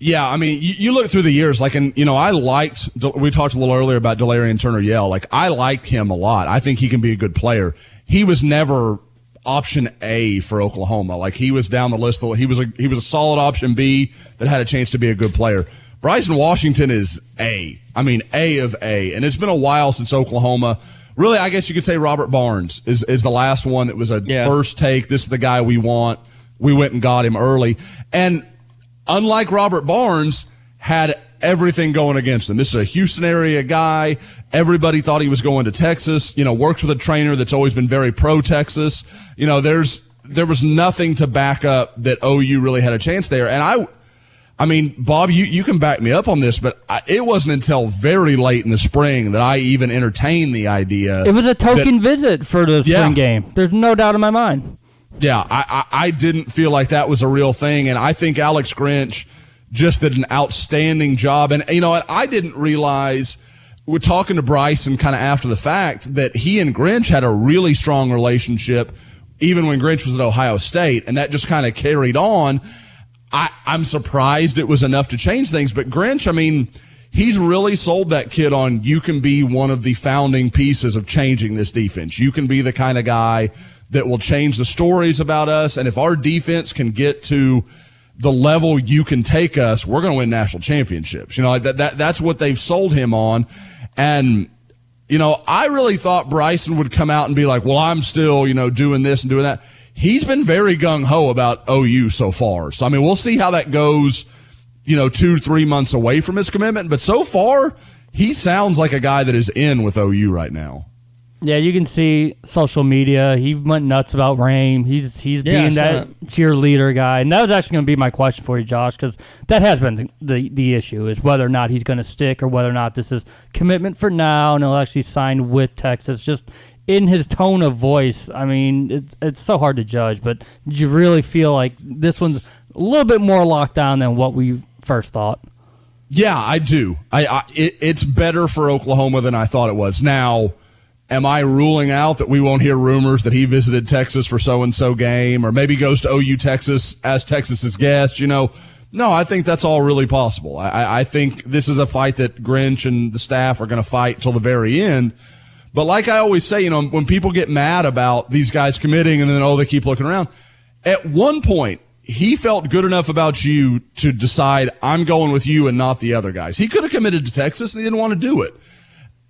Yeah, I mean, you look through the years, like, and, we talked a little earlier about Delarian Turner-Yell. Like, I like him a lot. I think he can be a good player. He was never option A for Oklahoma. Like, he was down the list. He was a solid option B that had a chance to be a good player. Bryson Washington is A. I mean, A of A. And it's been a while since Oklahoma. Really, I guess you could say Robert Barnes is the last one that was a first take. This is the guy we want. We went and got him early. And unlike Robert Barnes, had everything going against him. This is a Houston area guy. Everybody thought he was going to Texas. Works with a trainer that's always been very pro-Texas. There was nothing to back up that OU really had a chance there. And I mean, Bob, you can back me up on this, but it wasn't until very late in the spring that I even entertained the idea. It was a token visit for the spring game. There's no doubt in my mind. Yeah, I didn't feel like that was a real thing, and I think Alex Grinch just did an outstanding job. And, I didn't realize, we're talking to Bryson kind of after the fact, that he and Grinch had a really strong relationship even when Grinch was at Ohio State, and that just kind of carried on. I'm surprised it was enough to change things, but Grinch, I mean, he's really sold that kid on, you can be one of the founding pieces of changing this defense. You can be the kind of guy that will change the stories about us. And if our defense can get to the level you can take us, we're going to win national championships. That's what they've sold him on. And, I really thought Bryson would come out and be like, well, I'm still, doing this and doing that. He's been very gung-ho about OU so far. So, I mean, we'll see how that goes, 2-3 months away from his commitment. But so far, he sounds like a guy that is in with OU right now. Yeah, you can see social media. He went nuts about Raym. He's being that cheerleader guy. And that was actually going to be my question for you, Josh, because that has been the issue, is whether or not he's going to stick or whether or not this is commitment for now and he'll actually sign with Texas. Just in his tone of voice, I mean, it's so hard to judge. But did you really feel like this one's a little bit more locked down than what we first thought? Yeah, I do. It's better for Oklahoma than I thought it was. Now, am I ruling out that we won't hear rumors that he visited Texas for so-and-so game or maybe goes to OU Texas as Texas's guest? No, I think that's all really possible. I think this is a fight that Grinch and the staff are going to fight till the very end. But like I always say, when people get mad about these guys committing and then, they keep looking around, at one point, he felt good enough about you to decide I'm going with you and not the other guys. He could have committed to Texas and he didn't want to do it.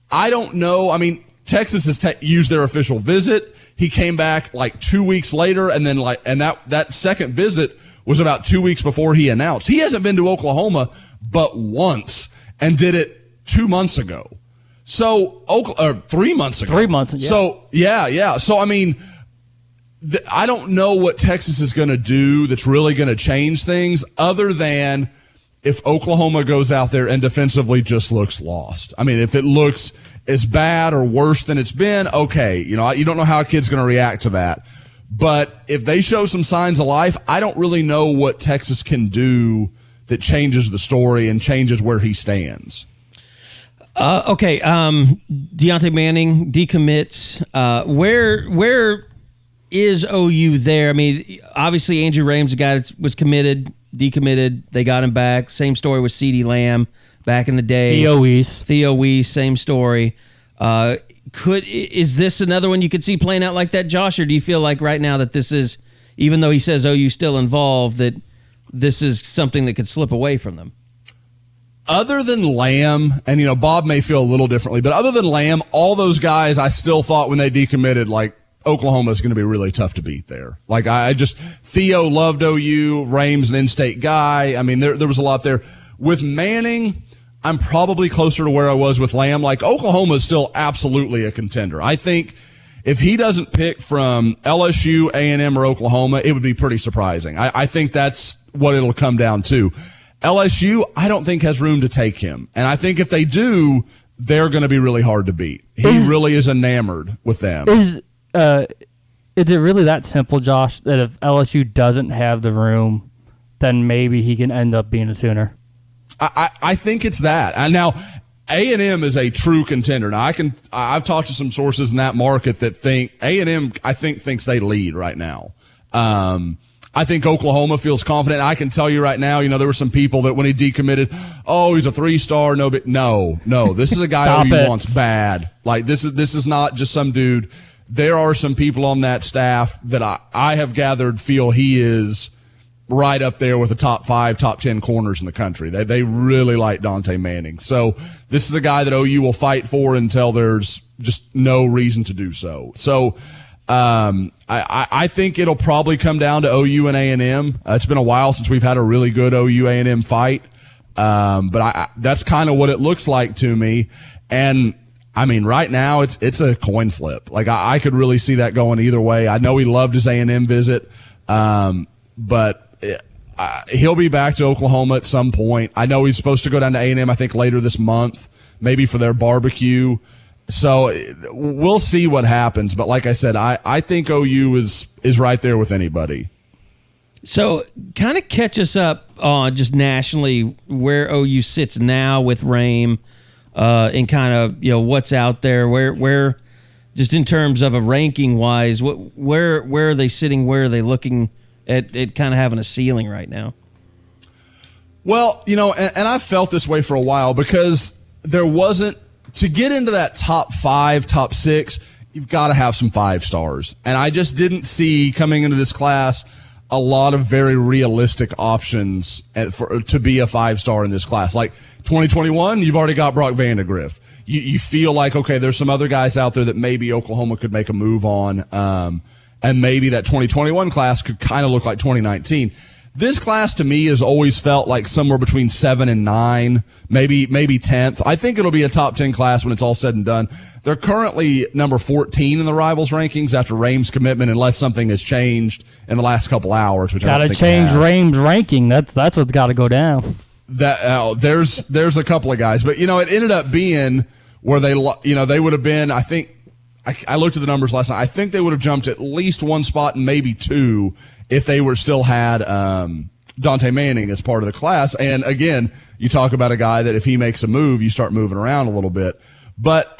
I don't know. I mean, Texas has used their official visit. He came back like 2 weeks later, and then that second visit was about 2 weeks before he announced. He hasn't been to Oklahoma but once, and did it 2 months ago. So 3 months ago. 3 months. Yeah. So yeah. So I mean, I don't know what Texas is going to do that's really going to change things, other than if Oklahoma goes out there and defensively just looks lost. I mean, if it looks as bad or worse than it's been, okay, you don't know how a kid's going to react to that. But if they show some signs of life, I don't really know what Texas can do that changes the story and changes where he stands. Okay. Dontae Manning decommits. Where is OU there? I mean, obviously Andrew Raym's a guy that was decommitted. They got him back. Same story with CeeDee Lamb back in the day. Theo Weiss, same story. Is this another one you could see playing out like that, Josh? Or do you feel like right now that this is, even though he says OU still involved, that this is something that could slip away from them? Other than Lamb, and Bob may feel a little differently, but other than Lamb, all those guys I still thought when they decommitted, like, Oklahoma is going to be really tough to beat there. Like, Theo loved OU, Raym's an in-state guy. I mean, there was a lot there. With Manning, I'm probably closer to where I was with Lamb. Like, Oklahoma is still absolutely a contender. I think if he doesn't pick from LSU, A&M, or Oklahoma, it would be pretty surprising. I think that's what it'll come down to. LSU, I don't think has room to take him. And I think if they do, they're going to be really hard to beat. He really is enamored with them. Is it really that simple, Josh, that if LSU doesn't have the room, then maybe he can end up being a Sooner? I think it's that. And now, A&M is a true contender. Now, I've talked to some sources in that market that think A&M, thinks they lead right now. I think Oklahoma feels confident. I can tell you right now, there were some people that when he decommitted, he's a 3-star, no, this is a guy who wants bad. Like, this is not just some dude. There are some people on that staff that I have gathered feel he is right up there with the top 5, top 10 corners in the country. They really like Dontae Manning. So this is a guy that OU will fight for until there's just no reason to do so. So, I think it'll probably come down to OU and A&M. It's been a while since we've had a really good OU A&M fight. But that's kind of what it looks like to me. And I mean, right now it's a coin flip. Like, I could really see that going either way. I know he loved his A&M visit. But he'll be back to Oklahoma at some point. I know he's supposed to go down to A&M, I think, later this month, maybe for their barbecue. So we'll see what happens. But like I said, I think OU is right there with anybody. So kind of catch us up on just nationally where OU sits now with Raym, and kind of, what's out there, where just in terms of a ranking wise, where are they sitting? Where are they looking at kind of having a ceiling right now? Well, and I've felt this way for a while, because there wasn't, to get into that top 5, top 6, you've got to have some 5 stars. And I just didn't see coming into this class a lot of very realistic options to be a 5-star in this class. Like 2021, you've already got Brock Vandagriff. You feel like, okay, there's some other guys out there that maybe Oklahoma could make a move on. And maybe that 2021 class could kind of look like 2019. This class to me has always felt like somewhere between 7 and 9, maybe 10th. I think it'll be a top 10 class when it's all said and done. They're currently number 14 in the Rivals rankings after Raym's commitment, unless something has changed in the last couple hours. Which got to change Raym's ranking. That's what's got to go down. There's a couple of guys, but it ended up being where they would have been. I think I looked at the numbers last night. I think they would have jumped at least 1 spot and maybe 2 if they were still had Dontae Manning as part of the class. And again, you talk about a guy that if he makes a move, you start moving around a little bit. But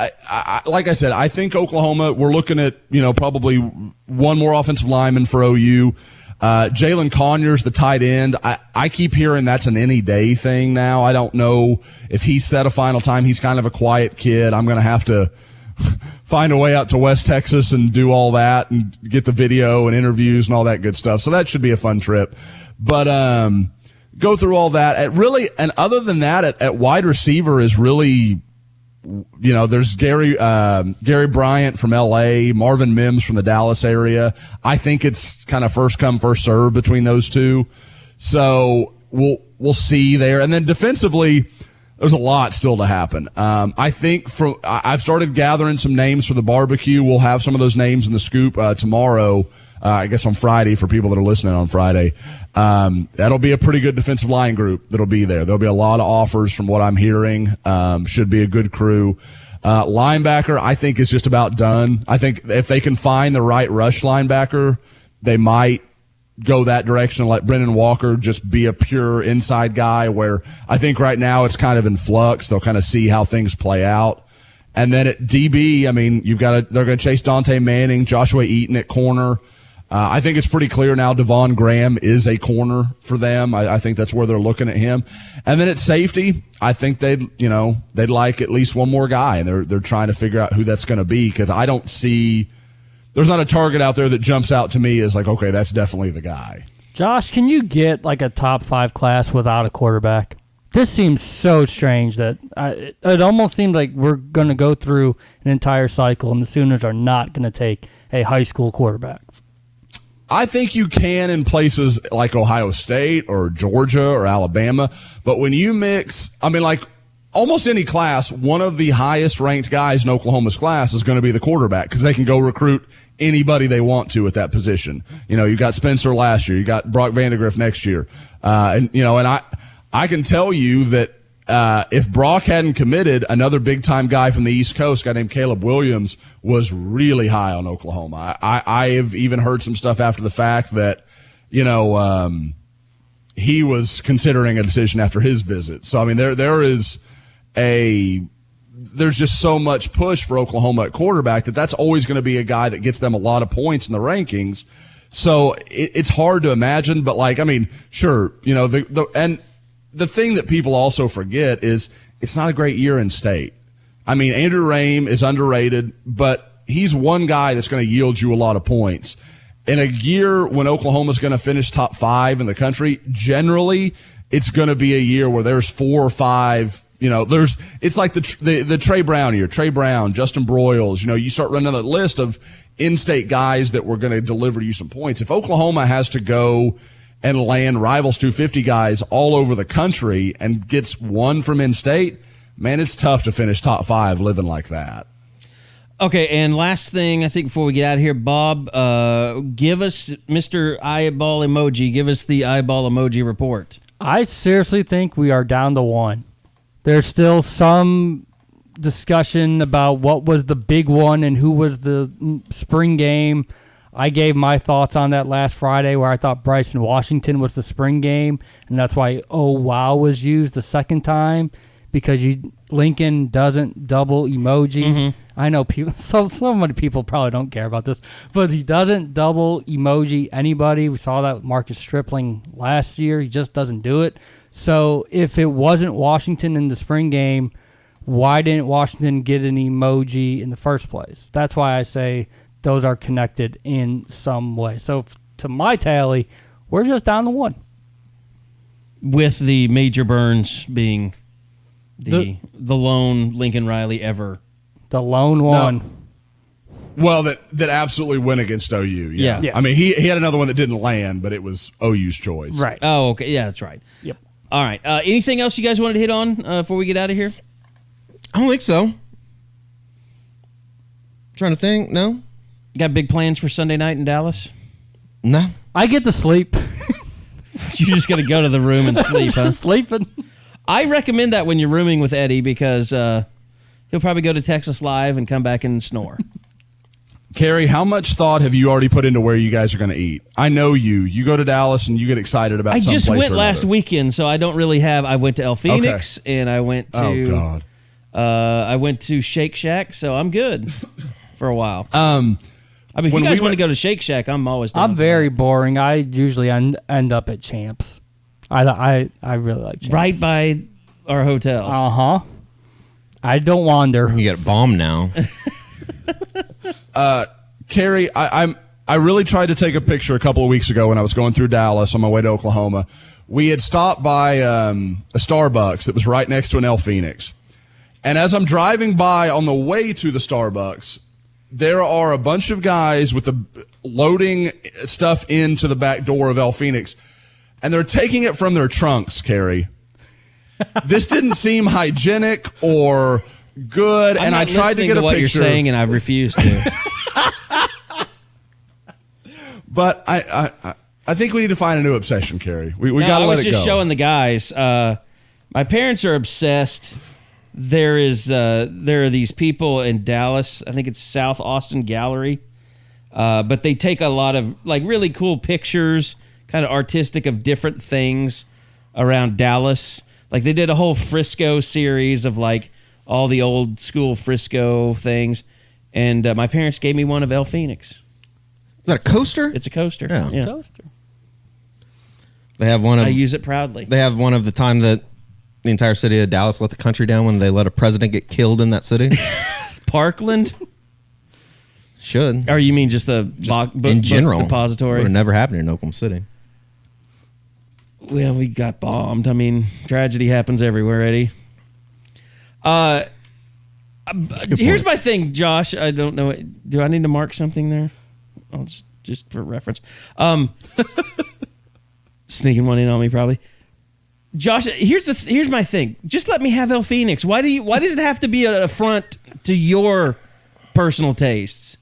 like I said, I think Oklahoma, we're looking at, probably one more offensive lineman for OU. Jalen Conyers, the tight end. I keep hearing that's an any day thing now. I don't know if he's set a final time. He's kind of a quiet kid. I'm going to have to find a way out to West Texas and do all that and get the video and interviews and all that good stuff. So that should be a fun trip. But go through all that. And other than that, at wide receiver is really, there's Gary Bryant from L.A., Marvin Mims from the Dallas area. I think it's kind of first come, first serve between those two. So we'll see there. And then defensively, there's a lot still to happen. I think I've started gathering some names for the barbecue. We'll have some of those names in the scoop tomorrow. I guess on Friday for people that are listening on Friday. That'll be a pretty good defensive line group that'll be there. There'll be a lot of offers from what I'm hearing. Should be a good crew. Linebacker, I think, is just about done. I think if they can find the right rush linebacker, they might go that direction and let Brendan Walker just be a pure inside guy, where I think right now it's kind of in flux. They'll kind of see how things play out. And then at DB, I mean, they're going to chase Dontae Manning, Joshua Eaton at corner. I think it's pretty clear now Devon Graham is a corner for them. I think that's where they're looking at him. And then at safety, I think they'd like at least one more guy, and they're trying to figure out who that's going to be, because I don't see there's not a target out there that jumps out to me as like, okay, that's definitely the guy. Josh, can you get like a top 5 class without a quarterback? This seems so strange that it almost seems like we're going to go through an entire cycle and the Sooners are not going to take a high school quarterback. I think you can in places like Ohio State or Georgia or Alabama, but when you mix, I mean, like almost any class, one of the highest ranked guys in Oklahoma's class is going to be the quarterback, because they can go recruit anybody they want to at that position. You got Spencer last year, you got Brock Vandegrift next year. And I can tell you that, if Brock hadn't committed, another big time guy from the East Coast, a guy named Caleb Williams, was really high on Oklahoma. I have even heard some stuff after the fact that, he was considering a decision after his visit. So, I mean, there's just so much push for Oklahoma at quarterback that's always going to be a guy that gets them a lot of points in the rankings. So it's hard to imagine, but sure, and the thing that people also forget is it's not a great year in state. I mean, Andrew Raym is underrated, but he's one guy that's going to yield you a lot of points. In a year when Oklahoma's going to finish top 5 in the country, generally it's going to be a year where there's 4 or 5. It's like the Trey Brown year. Trey Brown, Justin Broyles. You start running that list of in-state guys that were going to deliver you some points. If Oklahoma has to go and land Rivals 250 guys all over the country and gets one from in-state, man, it's tough to finish top 5 living like that. Okay, and last thing, I think, before we get out of here, Bob, give us Mr. Eyeball Emoji. Give us the eyeball emoji report. I seriously think we are down to 1. There's still some discussion about what was the big one and who was the spring game. I gave my thoughts on that last Friday, where I thought Bryson Washington was the spring game, and that's why "oh wow" was used the second time, because Lincoln doesn't double emoji. Mm-hmm. I know people, so many people probably don't care about this, but he doesn't double emoji anybody. We saw that with Marcus Stripling last year. He just doesn't do it. So if it wasn't Washington in the spring game, why didn't Washington get an emoji in the first place? That's why I say those are connected in some way. So to my tally, we're just down to 1. With the Major Burns being the lone Lincoln Riley ever. The lone one. No. Well, that absolutely went against OU. Yeah. Yes. I mean, he had another one that didn't land, but it was OU's choice. Right. Oh, okay. Yeah, that's right. Yep. All right. Anything else you guys wanted to hit on before we get out of here? I don't think so. Trying to think. No. Got big plans for Sunday night in Dallas? No. I get to sleep. You're just going to go to the room and sleep, huh? Sleeping. I recommend that when you're rooming with Eddie, because he'll probably go to Texas Live and come back and snore. Carey, how much thought have you already put into where you guys are going to eat? I know you go to Dallas and you get excited about some place. I just went last weekend, so I don't really have. I went to El Fenix, and I went to. Oh God. I went to Shake Shack, so I'm good for a while. I mean, if you guys want to go to Shake Shack, I'm always down. I'm very boring. I usually end up at Champs. I really like Champs. Right by our hotel. Uh-huh. I don't wander. You got a bomb now. Carey, I really tried to take a picture a couple of weeks ago when I was going through Dallas on my way to Oklahoma. We had stopped by a Starbucks that was right next to an El Fenix. And as I'm driving by on the way to the Starbucks, there are a bunch of guys with loading stuff into the back door of El Fenix, and they're taking it from their trunks, Carey. This didn't seem hygienic or good, and I tried to get a what picture. You're saying, and I've refused to. But I think we need to find a new obsession, Carey. We got to let it go. I was just showing the guys. My parents are obsessed. There are these people in Dallas. I think it's South Austin Gallery. But they take a lot of like really cool pictures, kind of artistic of different things around Dallas. Like they did a whole Frisco series of like all the old school Frisco things. And my parents gave me one of El Fenix. Is that a coaster? It's a coaster. Yeah. Coaster. They have one of. I use it proudly. They have one of the time that the entire city of Dallas let the country down when they let a president get killed in that city. Parkland? Should. Or you mean just the in general depository? Would have never happened in Oklahoma City. Well, we got bombed. I mean, tragedy happens everywhere, Eddie. Here's my thing, Josh. I don't know. Do I need to mark something there? I'll just for reference. Sneaking one in on me, probably. Josh, here's my thing. Just let me have El Fenix. Why does it have to be an affront to your personal tastes?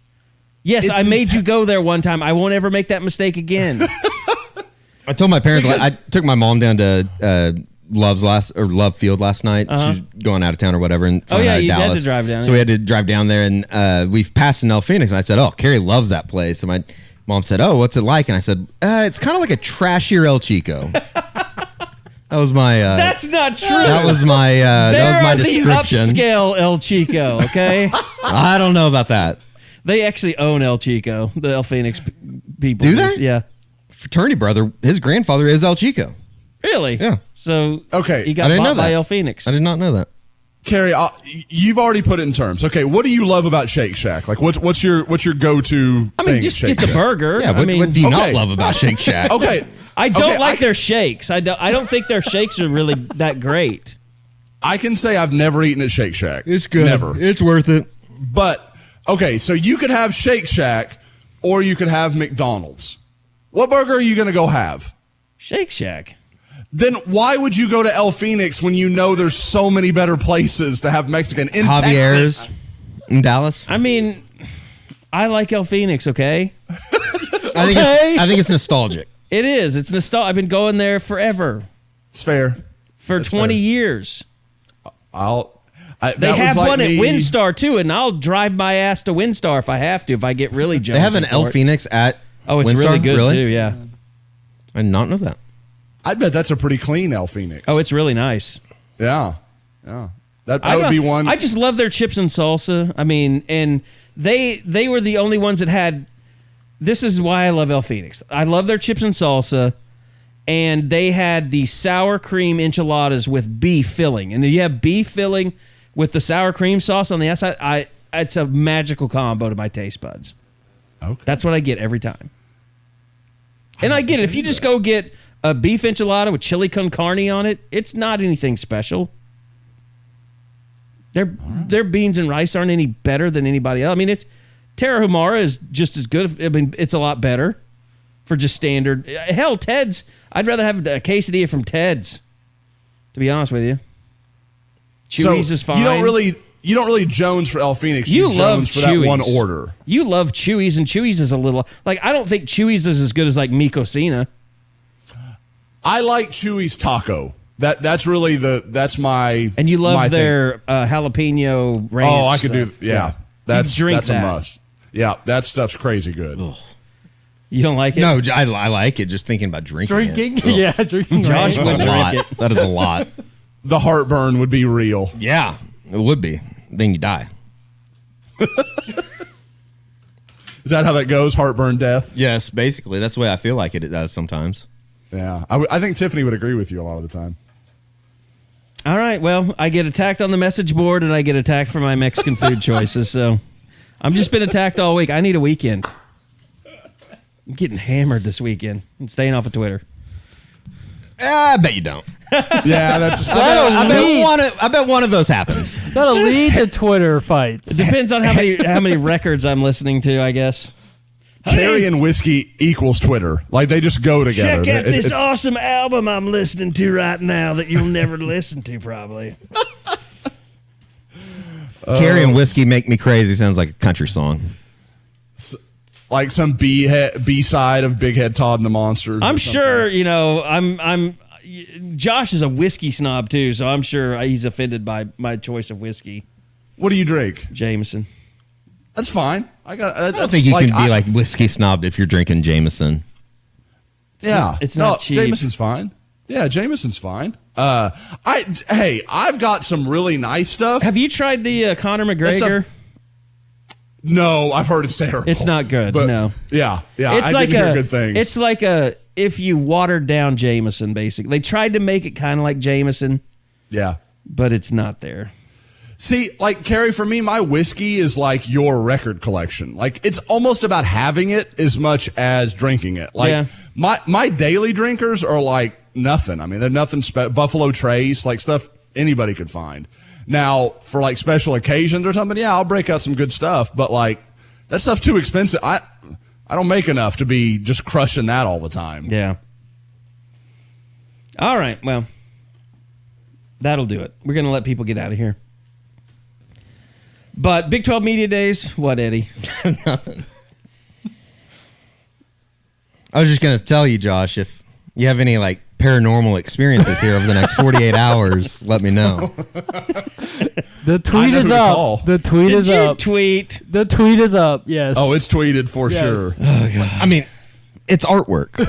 Yes, I made you go there one time. I won't ever make that mistake again. I told my parents. I took my mom down to Love Field last night. Uh-huh. She was going out of town or whatever. And Oh yeah, you Dallas. had to drive down. So we had to drive down there, and we've passed in El Fenix. And I said, "Oh, Carey loves that place." And my mom said, "Oh, what's it like?" And I said, "It's kind of like a trashier El Chico." That was my. That's not true. That was my. That was my description. The upscale El Chico. Okay. I don't know about that. They actually own El Chico, the El Fenix people. Do they? Yeah. Fraternity brother, his grandfather is El Chico. Really? Yeah. So okay, he got bought by El Fenix. I did not know that. Carey, you've already put it in terms. Okay, what do you love about Shake Shack? Like, what's your go-to? I mean, just get the burger. Yeah. What do you not love about Shake Shack? Okay. I don't like their shakes. I don't think their shakes are really that great. I can say I've never eaten at Shake Shack. It's good. Never. It's worth it. But okay, so you could have Shake Shack, or you could have McDonald's. What burger are you going to go have? Shake Shack. Then why would you go to El Fenix when you know there's so many better places to have Mexican in Javier's Texas? in Dallas? I mean, I like El Fenix, okay? I think it's nostalgic. It is. It's nostalgic. I've been going there forever. It's fair. For 20 years. They have one at WinStar, too, and I'll drive my ass to WinStar if I have to, if I get really jonesy. They have an El Fenix at Oh, it's WinStar? really good, too, yeah. I did not know that. I bet that's a pretty clean El Fenix. Oh, it's really nice. Yeah. That would be one. I just love their chips and salsa. I mean, and they were the only ones that had. This is why I love El Fenix. I love their chips and salsa, and they had the sour cream enchiladas with beef filling. And you have beef filling with the sour cream sauce on the outside. It's a magical combo to my taste buds. Okay. That's what I get every time. And I get it. If you just go get a beef enchilada with chili con carne on it, it's not anything special. Their beans and rice aren't any better than anybody else. I mean, Tarahumara is just as good. I mean, it's a lot better for just standard. Hell, Ted's. I'd rather have a quesadilla from Ted's, to be honest with you. Chewy's is fine. You don't really Jones for El Fenix. You love Jones for Chewy's. that one order. You love Chewy's, and Chewy's is a little like I don't think Chewy's is as good as like Mi Cocina. I like Chewy's taco. That's really that's my. And you love my their jalapeno ranch. Oh, I could do. Yeah, that's a that. A must. Yeah, that stuff's crazy good. Ugh. You don't like it? No, I like it. Just thinking about drinking. Yeah, drinking. Josh right? would That's a lot. drink it. That is a lot. The heartburn would be real. Yeah, it would be. Then you die. Is that how that goes? Heartburn, death. Yes, basically. That's the way I feel like it does sometimes. Yeah, I think Tiffany would agree with you a lot of the time. All right. Well, I get attacked on the message board, and I get attacked for my Mexican food choices. So I'm just been attacked all week. I need a weekend. I'm getting hammered this weekend and staying off of Twitter. I bet you don't. Yeah, that's. I bet one of those happens. That'll lead to Twitter fights. It depends on how many records I'm listening to, I guess. Carey and whiskey equals Twitter. Like, they just go together. Check out this awesome album I'm listening to right now that you'll never listen to, probably. Carey and whiskey make me crazy. Sounds like a country song. Like some B-side of Big Head Todd and the Monsters. I'm sure, Josh is a whiskey snob, too, so I'm sure he's offended by my choice of whiskey. What do you drink? Jameson. That's fine. I don't think you can be like whiskey snob if you're drinking Jameson. It's not cheap. Jameson's fine. Yeah, Jameson's fine. I've got some really nice stuff. Have you tried the Conor McGregor? No, I've heard it's terrible. It's not good. But, no. Yeah. It's I didn't hear good things. It's like if you watered down Jameson, basically. They tried to make it kind of like Jameson. Yeah. But it's not there. See, like, Carey, for me, my whiskey is like your record collection. Like, it's almost about having it as much as drinking it. Like, my daily drinkers are like nothing. I mean, they're nothing Buffalo Trace, like stuff anybody could find. Now, for like special occasions or something, yeah, I'll break out some good stuff. But like, that stuff's too expensive. I don't make enough to be just crushing that all the time. Yeah. All right. Well, that'll do it. We're going to let people get out of here. But Big 12 Media Days, what, Eddie? Nothing. I was just going to tell you, Josh, if you have any like paranormal experiences here over the next 48 hours, let me know. The tweet is up. The tweet is up. Tweet? The tweet is up, yes. Oh, it's tweeted for sure. Oh, God. I mean, it's artwork.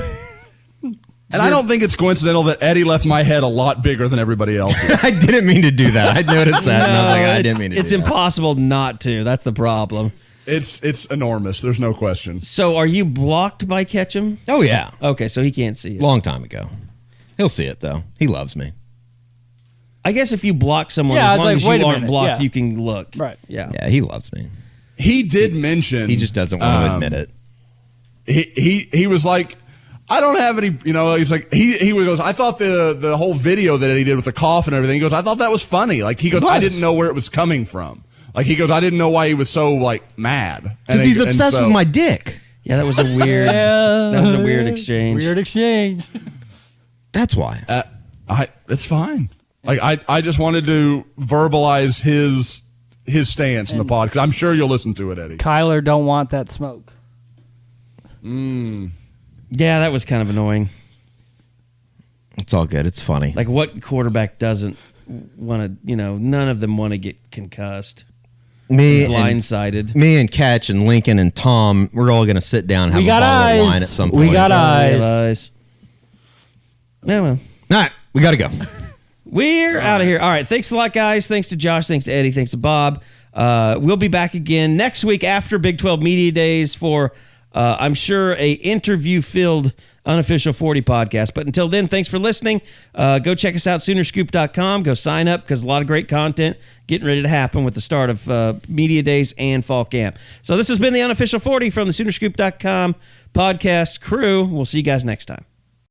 And I don't think it's coincidental that Eddie left my head a lot bigger than everybody else's. I didn't mean to do that. I noticed that. And I was like, I didn't mean to do that. It's impossible not to. That's the problem. It's enormous. There's no question. So are you blocked by Ketchum? Oh, yeah. Okay, so he can't see it. Long time ago. He'll see it, though. He loves me. I guess if you block someone, Yeah, as it's long like, as wait you a aren't minute, blocked, yeah. you can look. Right. Yeah. Yeah, he loves me. He did mention... He just doesn't want to admit it. He was like... I don't have any, he's like, he goes, I thought the whole video that he did with the cough and everything, he goes, I thought that was funny. Like, he goes, I didn't know where it was coming from. Like, he goes, I didn't know why he was so, like, mad. Because he's obsessed with my dick. Yeah, that was a weird, that was a weird exchange. Weird exchange. That's why. It's fine. Like, I just wanted to verbalize his stance in the pod, because I'm sure you'll listen to it, Eddie. Kyler don't want that smoke. Yeah, that was kind of annoying. It's all good. It's funny. Like, what quarterback doesn't want to, none of them want to get concussed. Blindsided. Me and Catch and Lincoln and Tom, we're all going to sit down and have a bottle of wine at some point. We got eyes. Yeah, well. All right, we got to go. We're out of here. All right, thanks a lot, guys. Thanks to Josh. Thanks to Eddie. Thanks to Bob. We'll be back again next week after Big 12 Media Days for... I'm sure a interview-filled Unofficial 40 podcast. But until then, thanks for listening. Go check us out, Soonerscoop.com. Go sign up because a lot of great content getting ready to happen with the start of Media Days and Fall Camp. So this has been the Unofficial 40 from the Soonerscoop.com podcast crew. We'll see you guys next time.